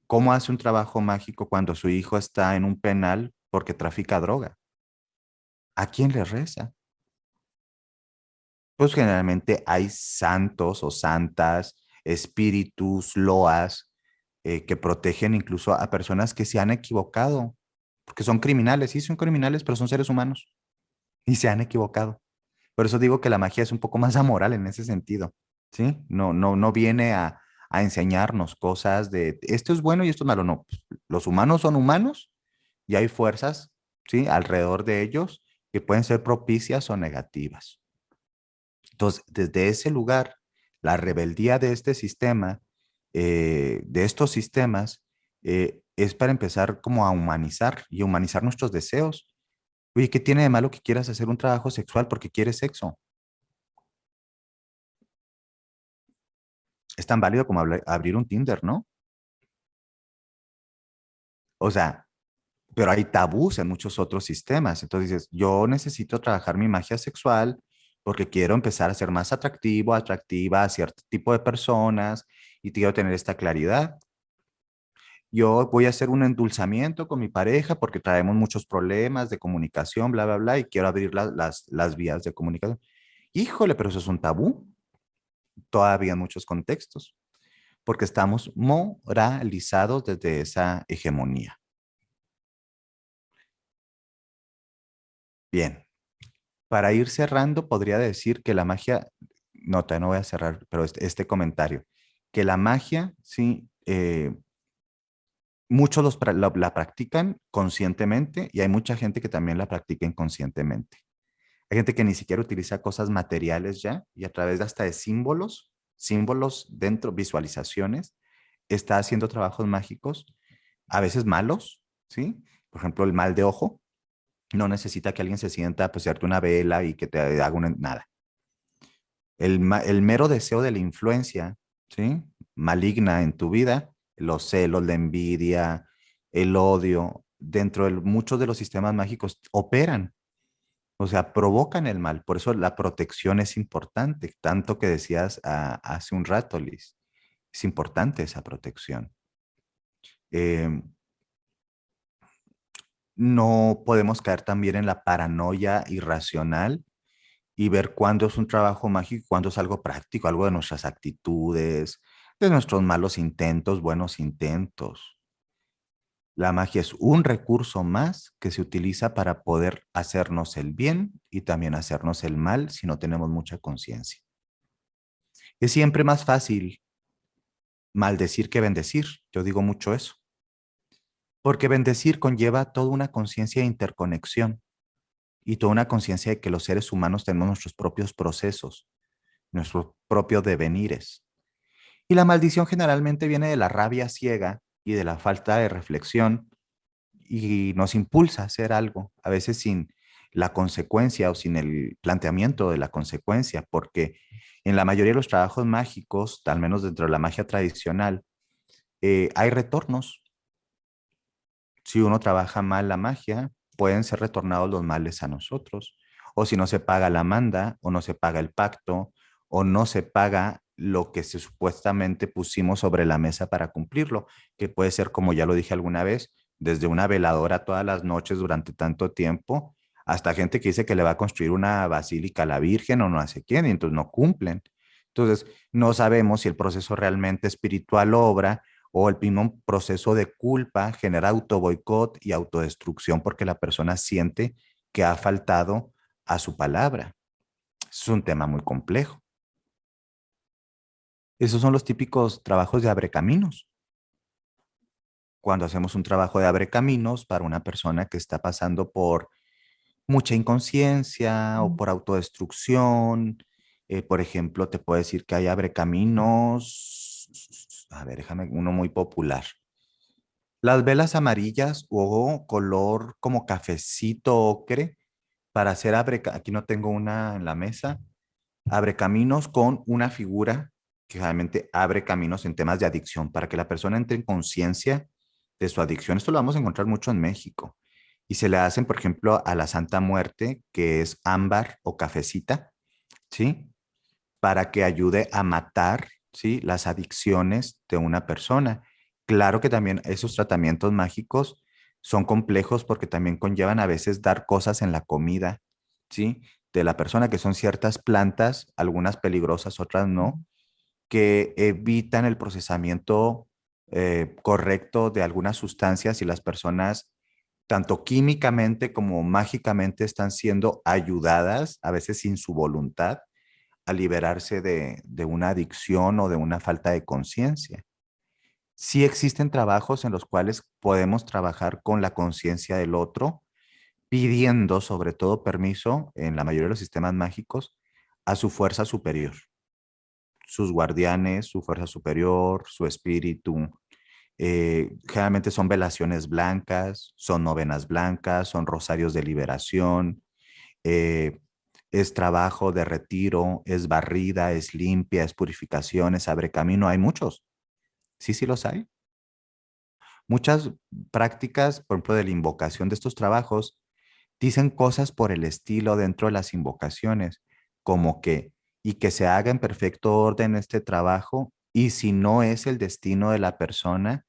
¿Cómo hace un trabajo mágico cuando su hijo está en un penal porque trafica droga? ¿A quién le reza? Pues generalmente hay santos o santas, espíritus, loas, que protegen incluso a personas que se han equivocado, porque son criminales, sí, son criminales, pero son seres humanos y se han equivocado. Por eso digo que la magia es un poco más amoral en ese sentido, ¿sí? No viene a enseñarnos cosas de esto es bueno y esto es malo, no. Los humanos son humanos y hay fuerzas, ¿sí? Alrededor de ellos que pueden ser propicias o negativas. Entonces, desde ese lugar, la rebeldía de este sistema, de estos sistemas, es para empezar como a humanizar y humanizar nuestros deseos. Oye, ¿qué tiene de malo que quieras hacer un trabajo sexual porque quieres sexo? Es tan válido como abrir un Tinder, ¿no? O sea, pero hay tabús en muchos otros sistemas. Entonces dices, yo necesito trabajar mi magia sexual porque quiero empezar a ser más atractivo, atractiva a cierto tipo de personas y quiero tener esta claridad. Yo voy a hacer un endulzamiento con mi pareja porque traemos muchos problemas de comunicación, bla, bla, bla, y quiero abrir las vías de comunicación. Híjole, pero eso es un tabú todavía en muchos contextos, porque estamos moralizados desde esa hegemonía. Bien, para ir cerrando, podría decir que la magia, nota, no voy a cerrar, pero este comentario, que la magia, sí, muchos la practican conscientemente y hay mucha gente que también la practica inconscientemente. Hay gente que ni siquiera utiliza cosas materiales ya y a través de hasta de símbolos, símbolos dentro, visualizaciones, está haciendo trabajos mágicos, a veces malos, ¿sí? Por ejemplo, el mal de ojo, no necesita que alguien se sienta a puserte una vela y que te haga nada. El mero deseo de la influencia, ¿sí? Maligna en tu vida, los celos, la envidia, el odio, dentro de muchos de los sistemas mágicos operan, o sea, provocan el mal. Por eso la protección es importante, tanto que decías hace un rato, Liz. Es importante esa protección. Eh, no podemos caer también en la paranoia irracional y ver cuándo es un trabajo mágico y cuándo es algo práctico, algo de nuestras actitudes, de nuestros malos intentos, buenos intentos. La magia es un recurso más que se utiliza para poder hacernos el bien y también hacernos el mal si no tenemos mucha conciencia. Es siempre más fácil maldecir que bendecir. Yo digo mucho eso, porque bendecir conlleva toda una conciencia de interconexión y toda una conciencia de que los seres humanos tenemos nuestros propios procesos, nuestros propios devenires. Y la maldición generalmente viene de la rabia ciega y de la falta de reflexión y nos impulsa a hacer algo, a veces sin la consecuencia o sin el planteamiento de la consecuencia, porque en la mayoría de los trabajos mágicos, al menos dentro de la magia tradicional, hay retornos, Si uno trabaja mal la magia, pueden ser retornados los males a nosotros. O si no se paga la manda, o no se paga el pacto, o no se paga lo que se supuestamente pusimos sobre la mesa para cumplirlo, que puede ser, como ya lo dije alguna vez, desde una veladora todas las noches durante tanto tiempo, hasta gente que dice que le va a construir una basílica a la Virgen o no sé quién, y entonces no cumplen. Entonces, no sabemos si el proceso realmente espiritual obra o el mismo proceso de culpa genera autoboicot y autodestrucción porque la persona siente que ha faltado a su palabra. Es un tema muy complejo. Esos son los típicos trabajos de abrecaminos. Cuando hacemos un trabajo de abrecaminos para una persona que está pasando por mucha inconsciencia o por autodestrucción, por ejemplo, te puedo decir que hay abrecaminos, a ver, déjame uno muy popular. Las velas amarillas o color como cafecito ocre para hacer aquí no tengo una en la mesa, abre caminos con una figura que realmente abre caminos en temas de adicción para que la persona entre en conciencia de su adicción. Esto lo vamos a encontrar mucho en México. Y se le hacen, por ejemplo, a la Santa Muerte, que es ámbar o cafecita, ¿sí? Para que ayude a matar, ¿sí? Las adicciones de una persona. Claro que también esos tratamientos mágicos son complejos porque también conllevan a veces dar cosas en la comida, ¿sí? De la persona, que son ciertas plantas, algunas peligrosas, otras no, que evitan el procesamiento correcto de algunas sustancias y las personas, tanto químicamente como mágicamente, están siendo ayudadas, a veces sin su voluntad, a liberarse de una adicción o de una falta de conciencia. Sí existen trabajos en los cuales podemos trabajar con la conciencia del otro, pidiendo sobre todo permiso, en la mayoría de los sistemas mágicos, a su fuerza superior, sus guardianes, su fuerza superior, su espíritu. Generalmente son velaciones blancas, son novenas blancas, son rosarios de liberación, eh, es trabajo de retiro, es barrida, es limpia, es purificación, es abre camino. Hay muchos, sí, sí los hay. Muchas prácticas, por ejemplo, de la invocación de estos trabajos, dicen cosas por el estilo dentro de las invocaciones, como que, y que se haga en perfecto orden este trabajo, y si no es el destino de la persona,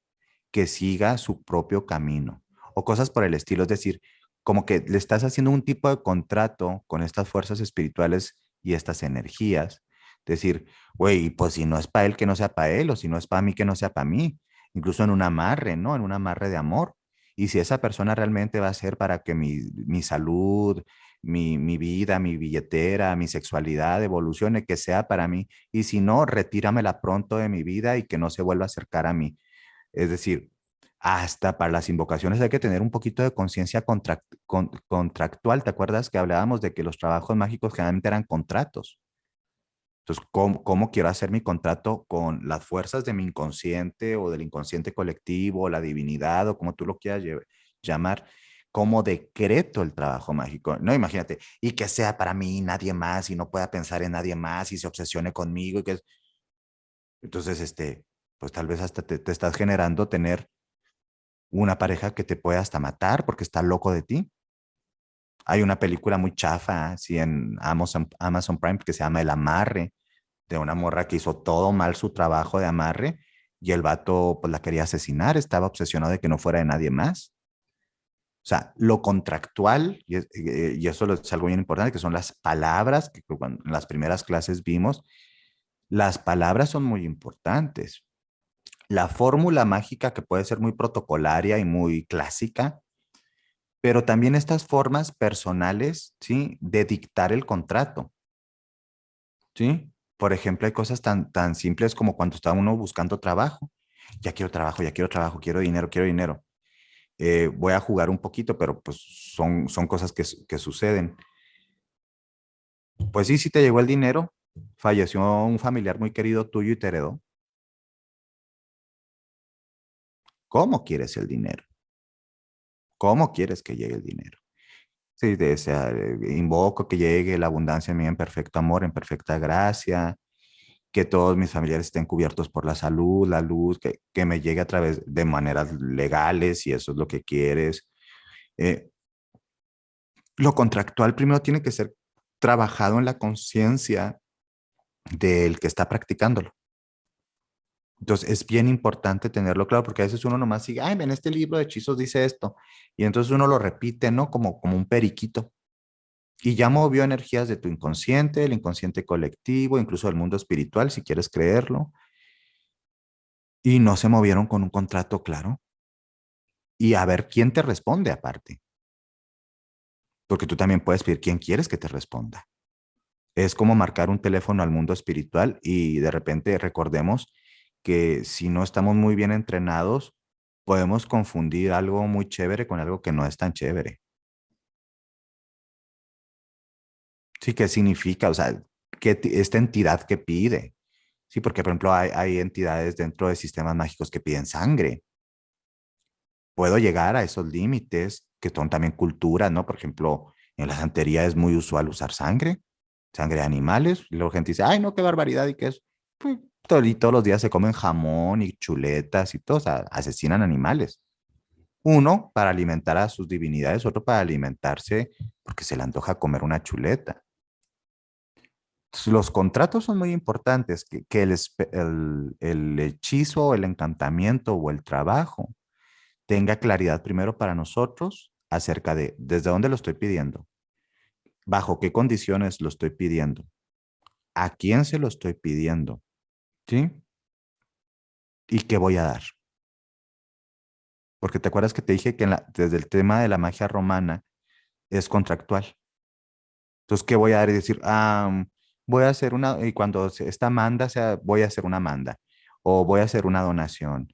que siga su propio camino, o cosas por el estilo, es decir, como que le estás haciendo un tipo de contrato con estas fuerzas espirituales y estas energías, decir, güey, pues si no es para él, que no sea para él, o si no es para mí, que no sea para mí, incluso en un amarre, ¿no? En un amarre de amor. Y si esa persona realmente va a ser para que mi salud, mi vida, mi billetera, mi sexualidad evolucione, que sea para mí. Y si no, retíramela pronto de mi vida y que no se vuelva a acercar a mí. Es decir, hasta para las invocaciones hay que tener un poquito de conciencia contractual. ¿Te acuerdas que hablábamos de que los trabajos mágicos generalmente eran contratos? Entonces, ¿cómo quiero hacer mi contrato con las fuerzas de mi inconsciente o del inconsciente colectivo, o la divinidad, o como tú lo quieras llamar? ¿Cómo decreto el trabajo mágico? No, imagínate, y que sea para mí nadie más, y no pueda pensar en nadie más, y se obsesione conmigo, entonces, pues tal vez hasta te estás generando tener una pareja que te puede hasta matar porque está loco de ti. Hay una película muy chafa, así en Amazon Prime, que se llama El Amarre, de una morra que hizo todo mal su trabajo de amarre y el vato pues la quería asesinar, estaba obsesionado de que no fuera de nadie más. O sea, lo contractual, y eso es algo bien importante, que son las palabras, que en las primeras clases vimos, las palabras son muy importantes. La fórmula mágica, que puede ser muy protocolaria y muy clásica, pero también estas formas personales, ¿sí? De dictar el contrato, ¿sí? Por ejemplo, hay cosas tan simples como cuando está uno buscando trabajo. Ya quiero trabajo, ya quiero trabajo, quiero dinero, quiero dinero. Voy a jugar un poquito, pero pues son cosas que suceden. Pues sí, sí te llegó el dinero, falleció un familiar muy querido tuyo y te heredó. ¿Cómo quieres el dinero? ¿Cómo quieres que llegue el dinero? Sí, invoco que llegue la abundancia en mí en perfecto amor, en perfecta gracia, que todos mis familiares estén cubiertos por la salud, la luz, que me llegue a través de maneras legales, si eso es lo que quieres. Eh, lo contractual primero tiene que ser trabajado en la conciencia del que está practicándolo. Entonces es bien importante tenerlo claro porque a veces uno nomás sigue, ay, en este libro de hechizos dice esto, y entonces uno lo repite, ¿no? Como un periquito. Y ya movió energías de tu inconsciente, el inconsciente colectivo, incluso del mundo espiritual, si quieres creerlo, y no se movieron con un contrato claro. Y a ver quién te responde aparte, porque tú también puedes pedir quién quieres que te responda. Es como marcar un teléfono al mundo espiritual y de repente recordemos que si no estamos muy bien entrenados, podemos confundir algo muy chévere con algo que no es tan chévere. Sí, ¿qué significa? O sea, esta entidad que pide. Sí, porque por ejemplo hay entidades dentro de sistemas mágicos que piden sangre. Puedo llegar a esos límites que son también culturas, ¿no? Por ejemplo, en la santería es muy usual usar sangre, sangre de animales. Y luego gente dice, ay, no, qué barbaridad y qué es. Pues, y todos los días se comen jamón y chuletas y todo, o sea, asesinan animales. Uno para alimentar a sus divinidades, otro para alimentarse porque se le antoja comer una chuleta. Entonces, los contratos son muy importantes, que el hechizo, el encantamiento o el trabajo tenga claridad primero para nosotros acerca de desde dónde lo estoy pidiendo, bajo qué condiciones lo estoy pidiendo, a quién se lo estoy pidiendo, ¿sí? Y qué voy a dar. Porque te acuerdas que te dije que desde el tema de la magia romana es contractual. Entonces, ¿qué voy a dar? Y decir, voy a hacer una, y cuando esta manda sea, voy a hacer una manda, o voy a hacer una donación,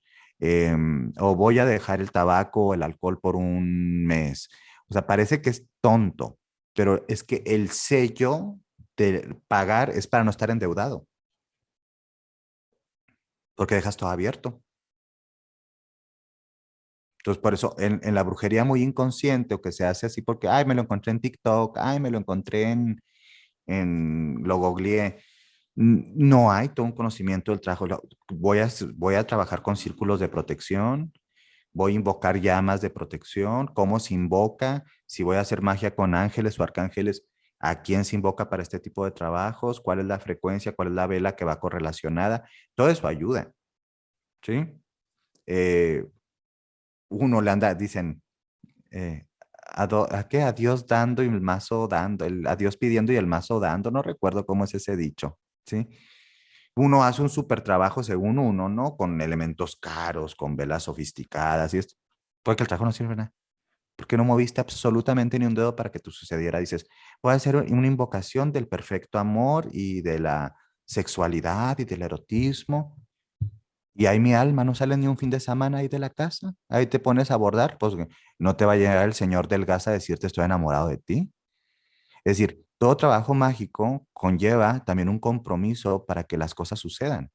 o voy a dejar el tabaco o el alcohol por un mes. O sea, parece que es tonto, pero es que el sello de pagar es para no estar endeudado, porque dejas todo abierto. Entonces, por eso en la brujería muy inconsciente o que se hace así porque, ay, me lo encontré en TikTok, ay, me lo encontré lo googleé. No hay todo un conocimiento del trabajo. Voy a trabajar con círculos de protección, voy a invocar llamas de protección, cómo se invoca, si voy a hacer magia con ángeles o arcángeles, a quién se invoca para este tipo de trabajos, cuál es la frecuencia, cuál es la vela que va correlacionada. Todo eso ayuda, ¿sí? Eh, uno le anda, dicen, ¿a qué? A Dios dando y el mazo dando, a Dios pidiendo y el mazo dando, no recuerdo cómo es ese dicho, ¿sí? Uno hace un súper trabajo según uno, ¿no? Con elementos caros, con velas sofisticadas y esto. Porque el trabajo no sirve de nada. Porque no moviste absolutamente ni un dedo para que tú sucediera. Dices, voy a hacer una invocación del perfecto amor y de la sexualidad y del erotismo. Y ahí mi alma no sale ni un fin de semana ahí de la casa. Ahí te pones a abordar, pues no te va a llegar el señor del gas a decirte estoy enamorado de ti. Es decir, todo trabajo mágico conlleva también un compromiso para que las cosas sucedan.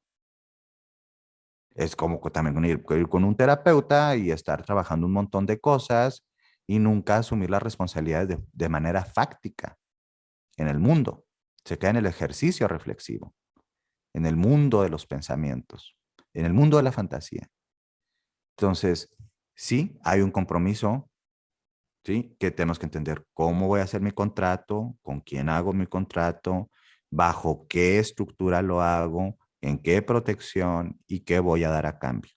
Es como también ir con un terapeuta y estar trabajando un montón de cosas y nunca asumir las responsabilidades de manera fáctica en el mundo. Se queda en el ejercicio reflexivo, en el mundo de los pensamientos, en el mundo de la fantasía. Entonces, sí, hay un compromiso, ¿sí? Que tenemos que entender cómo voy a hacer mi contrato, con quién hago mi contrato, bajo qué estructura lo hago, en qué protección y qué voy a dar a cambio.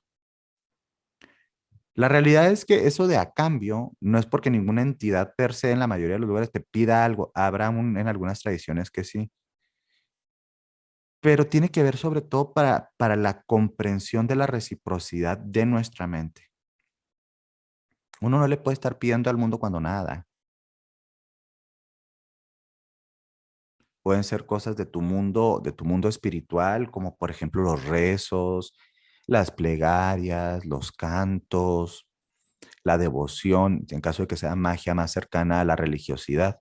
La realidad es que eso de a cambio no es porque ninguna entidad per se en la mayoría de los lugares te pida algo. Habrá en algunas tradiciones que sí, pero tiene que ver sobre todo para la comprensión de la reciprocidad de nuestra mente. Uno no le puede estar pidiendo al mundo cuando nada. Pueden ser cosas de tu mundo espiritual, como por ejemplo los rezos, las plegarias, los cantos, la devoción, en caso de que sea magia más cercana a la religiosidad.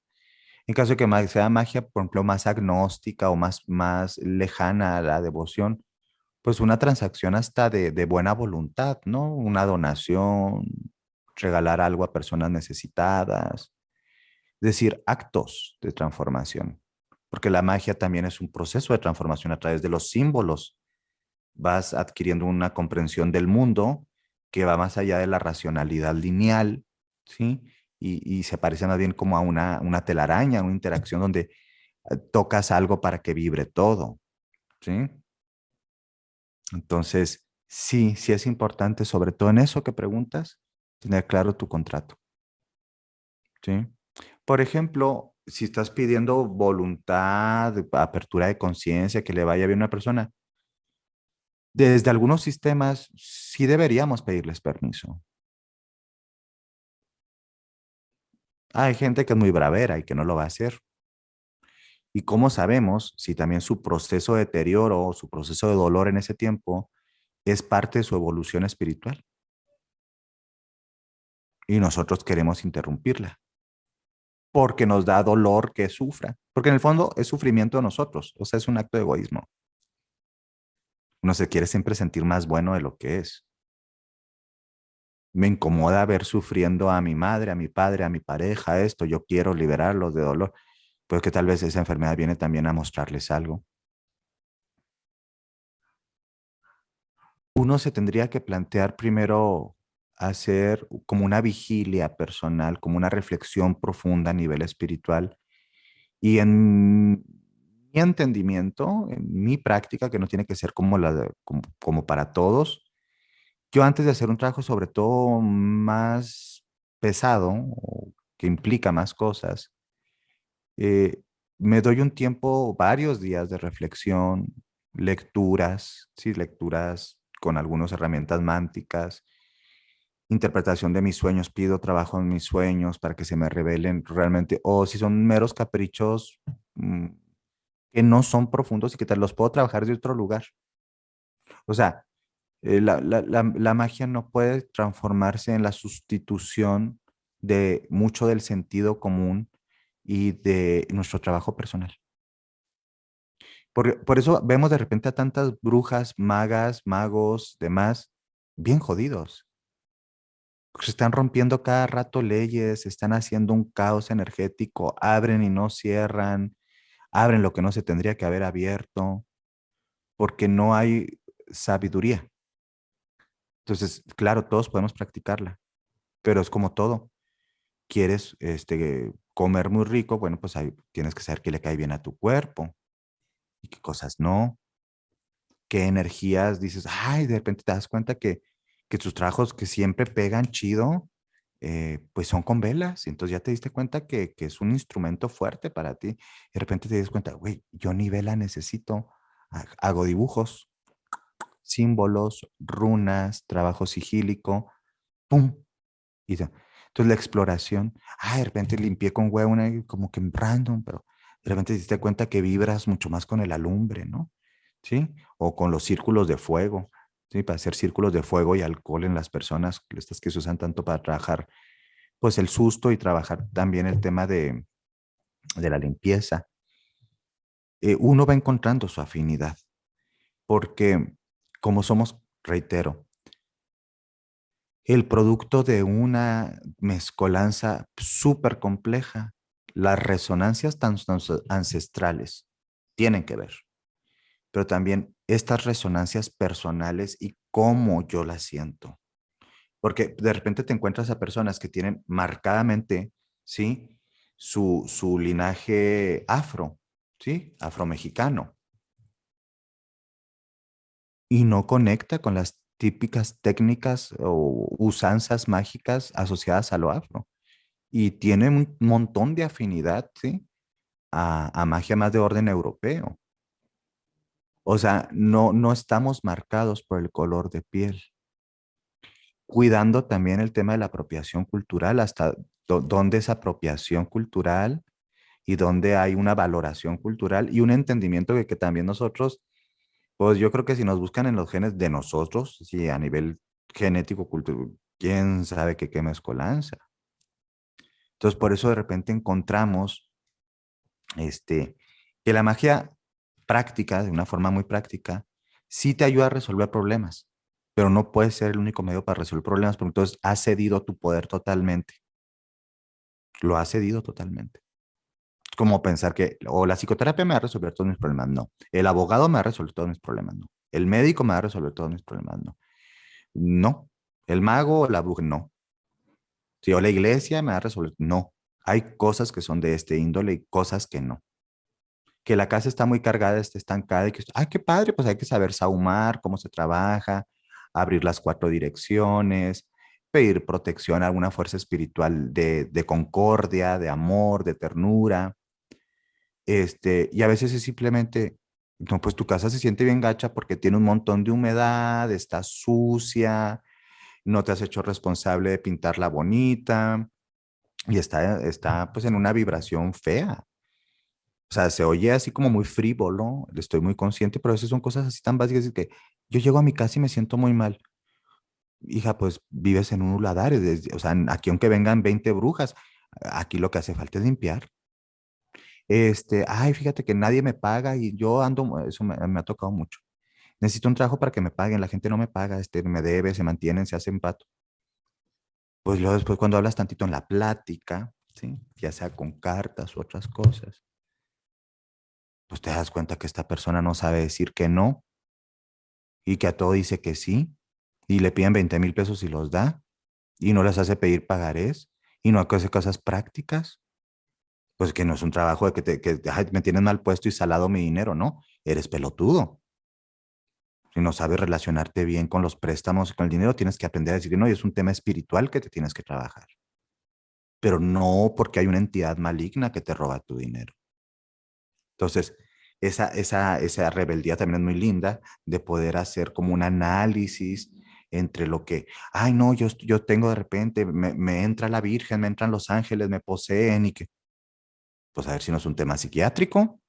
En caso de que sea magia, por ejemplo, más agnóstica o más lejana a la devoción, pues una transacción hasta de buena voluntad, ¿no? Una donación, regalar algo a personas necesitadas, es decir, actos de transformación. porque la magia también es un proceso de transformación a través de los símbolos. Vas adquiriendo una comprensión del mundo que va más allá de la racionalidad lineal, ¿sí? Y se parece más bien como a una telaraña, una interacción donde tocas algo para que vibre todo, ¿sí? Entonces, sí, sí es importante, sobre todo en eso que preguntas, tener claro tu contrato, ¿sí? Por ejemplo, si estás pidiendo voluntad, apertura de conciencia, que le vaya bien a una persona, desde algunos sistemas sí deberíamos pedirles permiso. Hay gente que es muy bravera y que no lo va a hacer. ¿Y cómo sabemos si también su proceso de deterioro o su proceso de dolor en ese tiempo es parte de su evolución espiritual? Y nosotros queremos interrumpirla porque nos da dolor que sufra, porque en el fondo es sufrimiento de nosotros, o sea, es un acto de egoísmo. Uno se quiere siempre sentir más bueno de lo que es. Me incomoda ver sufriendo a mi madre, a mi padre, a mi pareja, esto, yo quiero liberarlos de dolor, pero que tal vez esa enfermedad viene también a mostrarles algo. Uno se tendría que plantear primero hacer como una vigilia personal, como una reflexión profunda a nivel espiritual. Y en mi entendimiento, en mi práctica, que no tiene que ser como, como para todos, yo antes de hacer un trabajo sobre todo más pesado, o que implica más cosas, eh, me doy un tiempo, varios días de reflexión, lecturas, sí, lecturas con algunas herramientas mánticas, interpretación de mis sueños, pido trabajo en mis sueños para que se me revelen realmente, o si son meros caprichos mm, que no son profundos y que te los puedo trabajar de otro lugar. O sea, la magia no puede transformarse en la sustitución de mucho del sentido común y de nuestro trabajo personal. Por eso vemos de repente a tantas brujas, magas, magos, demás, bien jodidos. Se están rompiendo cada rato leyes, están haciendo un caos energético, abren y no cierran, abren lo que no se tendría que haber abierto, porque no hay sabiduría. Entonces, claro, todos podemos practicarla, pero es como todo. Quieres comer muy rico, bueno, pues ahí tienes que saber qué le cae bien a tu cuerpo y qué cosas no, qué energías dices, ay, de repente te das cuenta que tus trabajos que siempre pegan chido, pues son con velas. Y entonces ya te diste cuenta que es un instrumento fuerte para ti. De repente te das cuenta, güey, yo ni vela necesito. Hago dibujos, símbolos, runas, trabajo sigílico, ¡pum! Y ya. Entonces la exploración, de repente limpié con huevo, como que random, pero de repente te diste cuenta que vibras mucho más con el alumbre, ¿no? ¿Sí? O con los círculos de fuego, ¿sí? Para hacer círculos de fuego y alcohol en las personas, estas que se usan tanto para trabajar, pues el susto y trabajar también el tema de la limpieza. Uno va encontrando su afinidad, porque como somos, reitero, el producto de una mezcolanza súper compleja. Las resonancias tan ancestrales tienen que ver, pero también estas resonancias personales y cómo yo las siento. Porque de repente te encuentras a personas que tienen marcadamente, ¿sí? Su linaje afro, ¿sí? Afromexicano, y no conecta con las típicas técnicas o usanzas mágicas asociadas a lo afro. Y tiene un montón de afinidad, ¿sí? A magia más de orden europeo. O sea, no estamos marcados por el color de piel. Cuidando también el tema de la apropiación cultural, hasta dónde es apropiación cultural y dónde hay una valoración cultural y un entendimiento de que también nosotros, pues yo creo que si nos buscan en los genes de nosotros, sí, a nivel genético, cultural, quién sabe qué mezcolanza. Entonces, por eso de repente encontramos que la magia práctica, de una forma muy práctica, sí te ayuda a resolver problemas, pero no puede ser el único medio para resolver problemas, porque entonces has cedido tu poder totalmente, lo has cedido totalmente. Como pensar que o la psicoterapia me va a resolver todos mis problemas, no. El abogado me va a resolver todos mis problemas, no. El médico me va a resolver todos mis problemas, no. No. El mago o la bruja, no. Si o la iglesia me va a resolver, no. Hay cosas que son de este índole y cosas que no. Que la casa está muy cargada, está estancada y que, ay, qué padre, pues hay que saber sahumar, cómo se trabaja, abrir las cuatro direcciones, pedir protección a alguna fuerza espiritual de concordia, de amor, de ternura. Y a veces es simplemente, no, pues tu casa se siente bien gacha porque tiene un montón de humedad, está sucia, no te has hecho responsable de pintarla bonita y está pues en una vibración fea. O sea, se oye así como muy frívolo, estoy muy consciente, pero a veces son cosas así tan básicas que yo llego a mi casa y me siento muy mal. Hija, pues vives en un lugar, o sea, aquí aunque vengan 20 brujas, aquí lo que hace falta es limpiar. Ay, fíjate que nadie me paga y yo ando, eso me ha tocado mucho. Necesito un trabajo para que me paguen, la gente no me paga, me debe, se mantienen, se hacen pato. Pues luego después cuando hablas tantito en la plática, ¿sí? Ya sea con cartas u otras cosas, pues te das cuenta que esta persona no sabe decir que no y que a todo dice que sí y le piden 20,000 pesos y los da y no les hace pedir pagarés y no hace cosas prácticas, pues que no es un trabajo de que ay, me tienes mal puesto y salado mi dinero, no, eres pelotudo. Si no sabes relacionarte bien con los préstamos y con el dinero, tienes que aprender a decir que no, y es un tema espiritual que te tienes que trabajar, pero no porque hay una entidad maligna que te roba tu dinero. Entonces, esa rebeldía también es muy linda de poder hacer como un análisis entre lo que, ay, no, yo tengo de repente, me entra la Virgen, me entran los ángeles, me poseen y que, pues a ver si no es un tema psiquiátrico,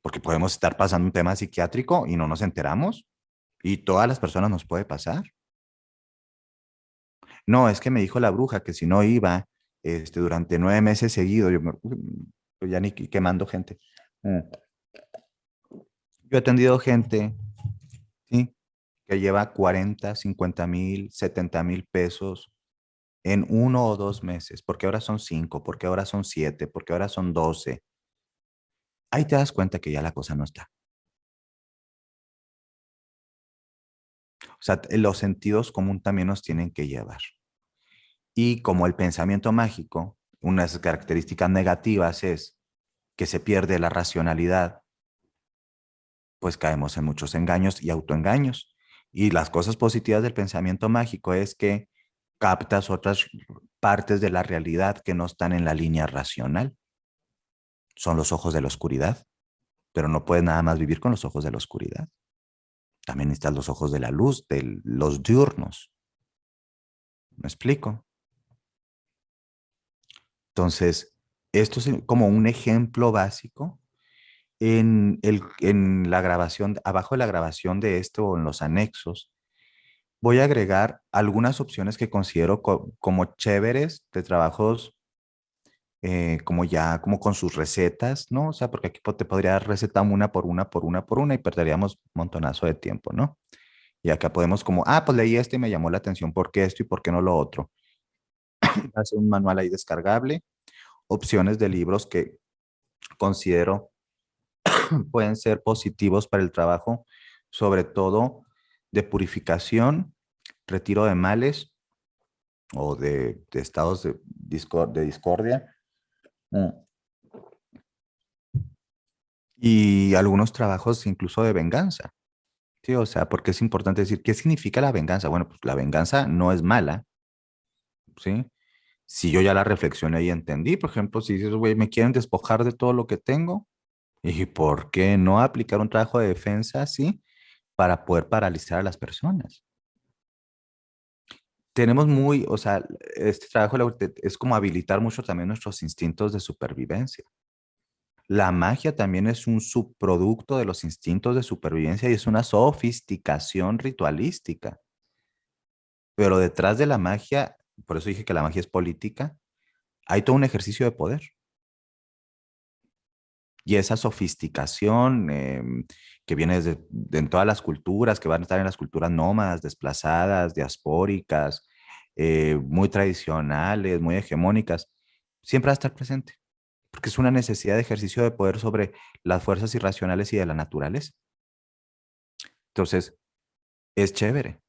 porque podemos estar pasando un tema psiquiátrico y no nos enteramos y todas las personas nos puede pasar. No, es que me dijo la bruja que si no iba durante 9 meses seguidos, pues ya ni quemando gente. Mm. Yo he atendido gente, ¿sí? Que lleva 40, 50,000, 70,000 pesos en 1 o 2 meses, porque ahora son 5, porque ahora son 7, porque ahora son 12. Ahí te das cuenta que ya la cosa no está. O sea, los sentidos común también nos tienen que llevar. Y como el pensamiento mágico, unas características negativas es que se pierde la racionalidad, pues caemos en muchos engaños y autoengaños. Y las cosas positivas del pensamiento mágico es que captas otras partes de la realidad que no están en la línea racional. Son los ojos de la oscuridad, pero no puedes nada más vivir con los ojos de la oscuridad. También están los ojos de la luz, de los diurnos. ¿Me explico? Entonces, esto es como un ejemplo básico en la grabación, abajo de la grabación de esto o en los anexos, voy a agregar algunas opciones que considero como chéveres de trabajos como ya, como con sus recetas, ¿no? O sea, porque aquí te podría dar receta una por una, por una, por una y perderíamos un montonazo de tiempo, ¿no? Y acá podemos como, pues leí este y me llamó la atención, ¿por qué esto y por qué no lo otro? Hace un manual ahí descargable, opciones de libros que considero pueden ser positivos para el trabajo, sobre todo de purificación, retiro de males o de estados de discordia. Mm. Y algunos trabajos incluso de venganza. Sí, o sea, porque es importante decir, ¿qué significa la venganza? Bueno, pues la venganza no es mala, ¿sí? Si yo ya la reflexioné y entendí, por ejemplo, si dices, güey, me quieren despojar de todo lo que tengo, ¿y por qué no aplicar un trabajo de defensa así para poder paralizar a las personas? Tenemos muy, o sea, este trabajo es como habilitar mucho también nuestros instintos de supervivencia. La magia también es un subproducto de los instintos de supervivencia y es una sofisticación ritualística. Pero detrás de la magia, por eso dije que la magia es política, hay todo un ejercicio de poder. Y esa sofisticación que viene en todas las culturas, que van a estar en las culturas nómadas, desplazadas, diaspóricas, muy tradicionales, muy hegemónicas, siempre va a estar presente. porque es una necesidad de ejercicio de poder sobre las fuerzas irracionales y de la naturaleza. Entonces, es chévere.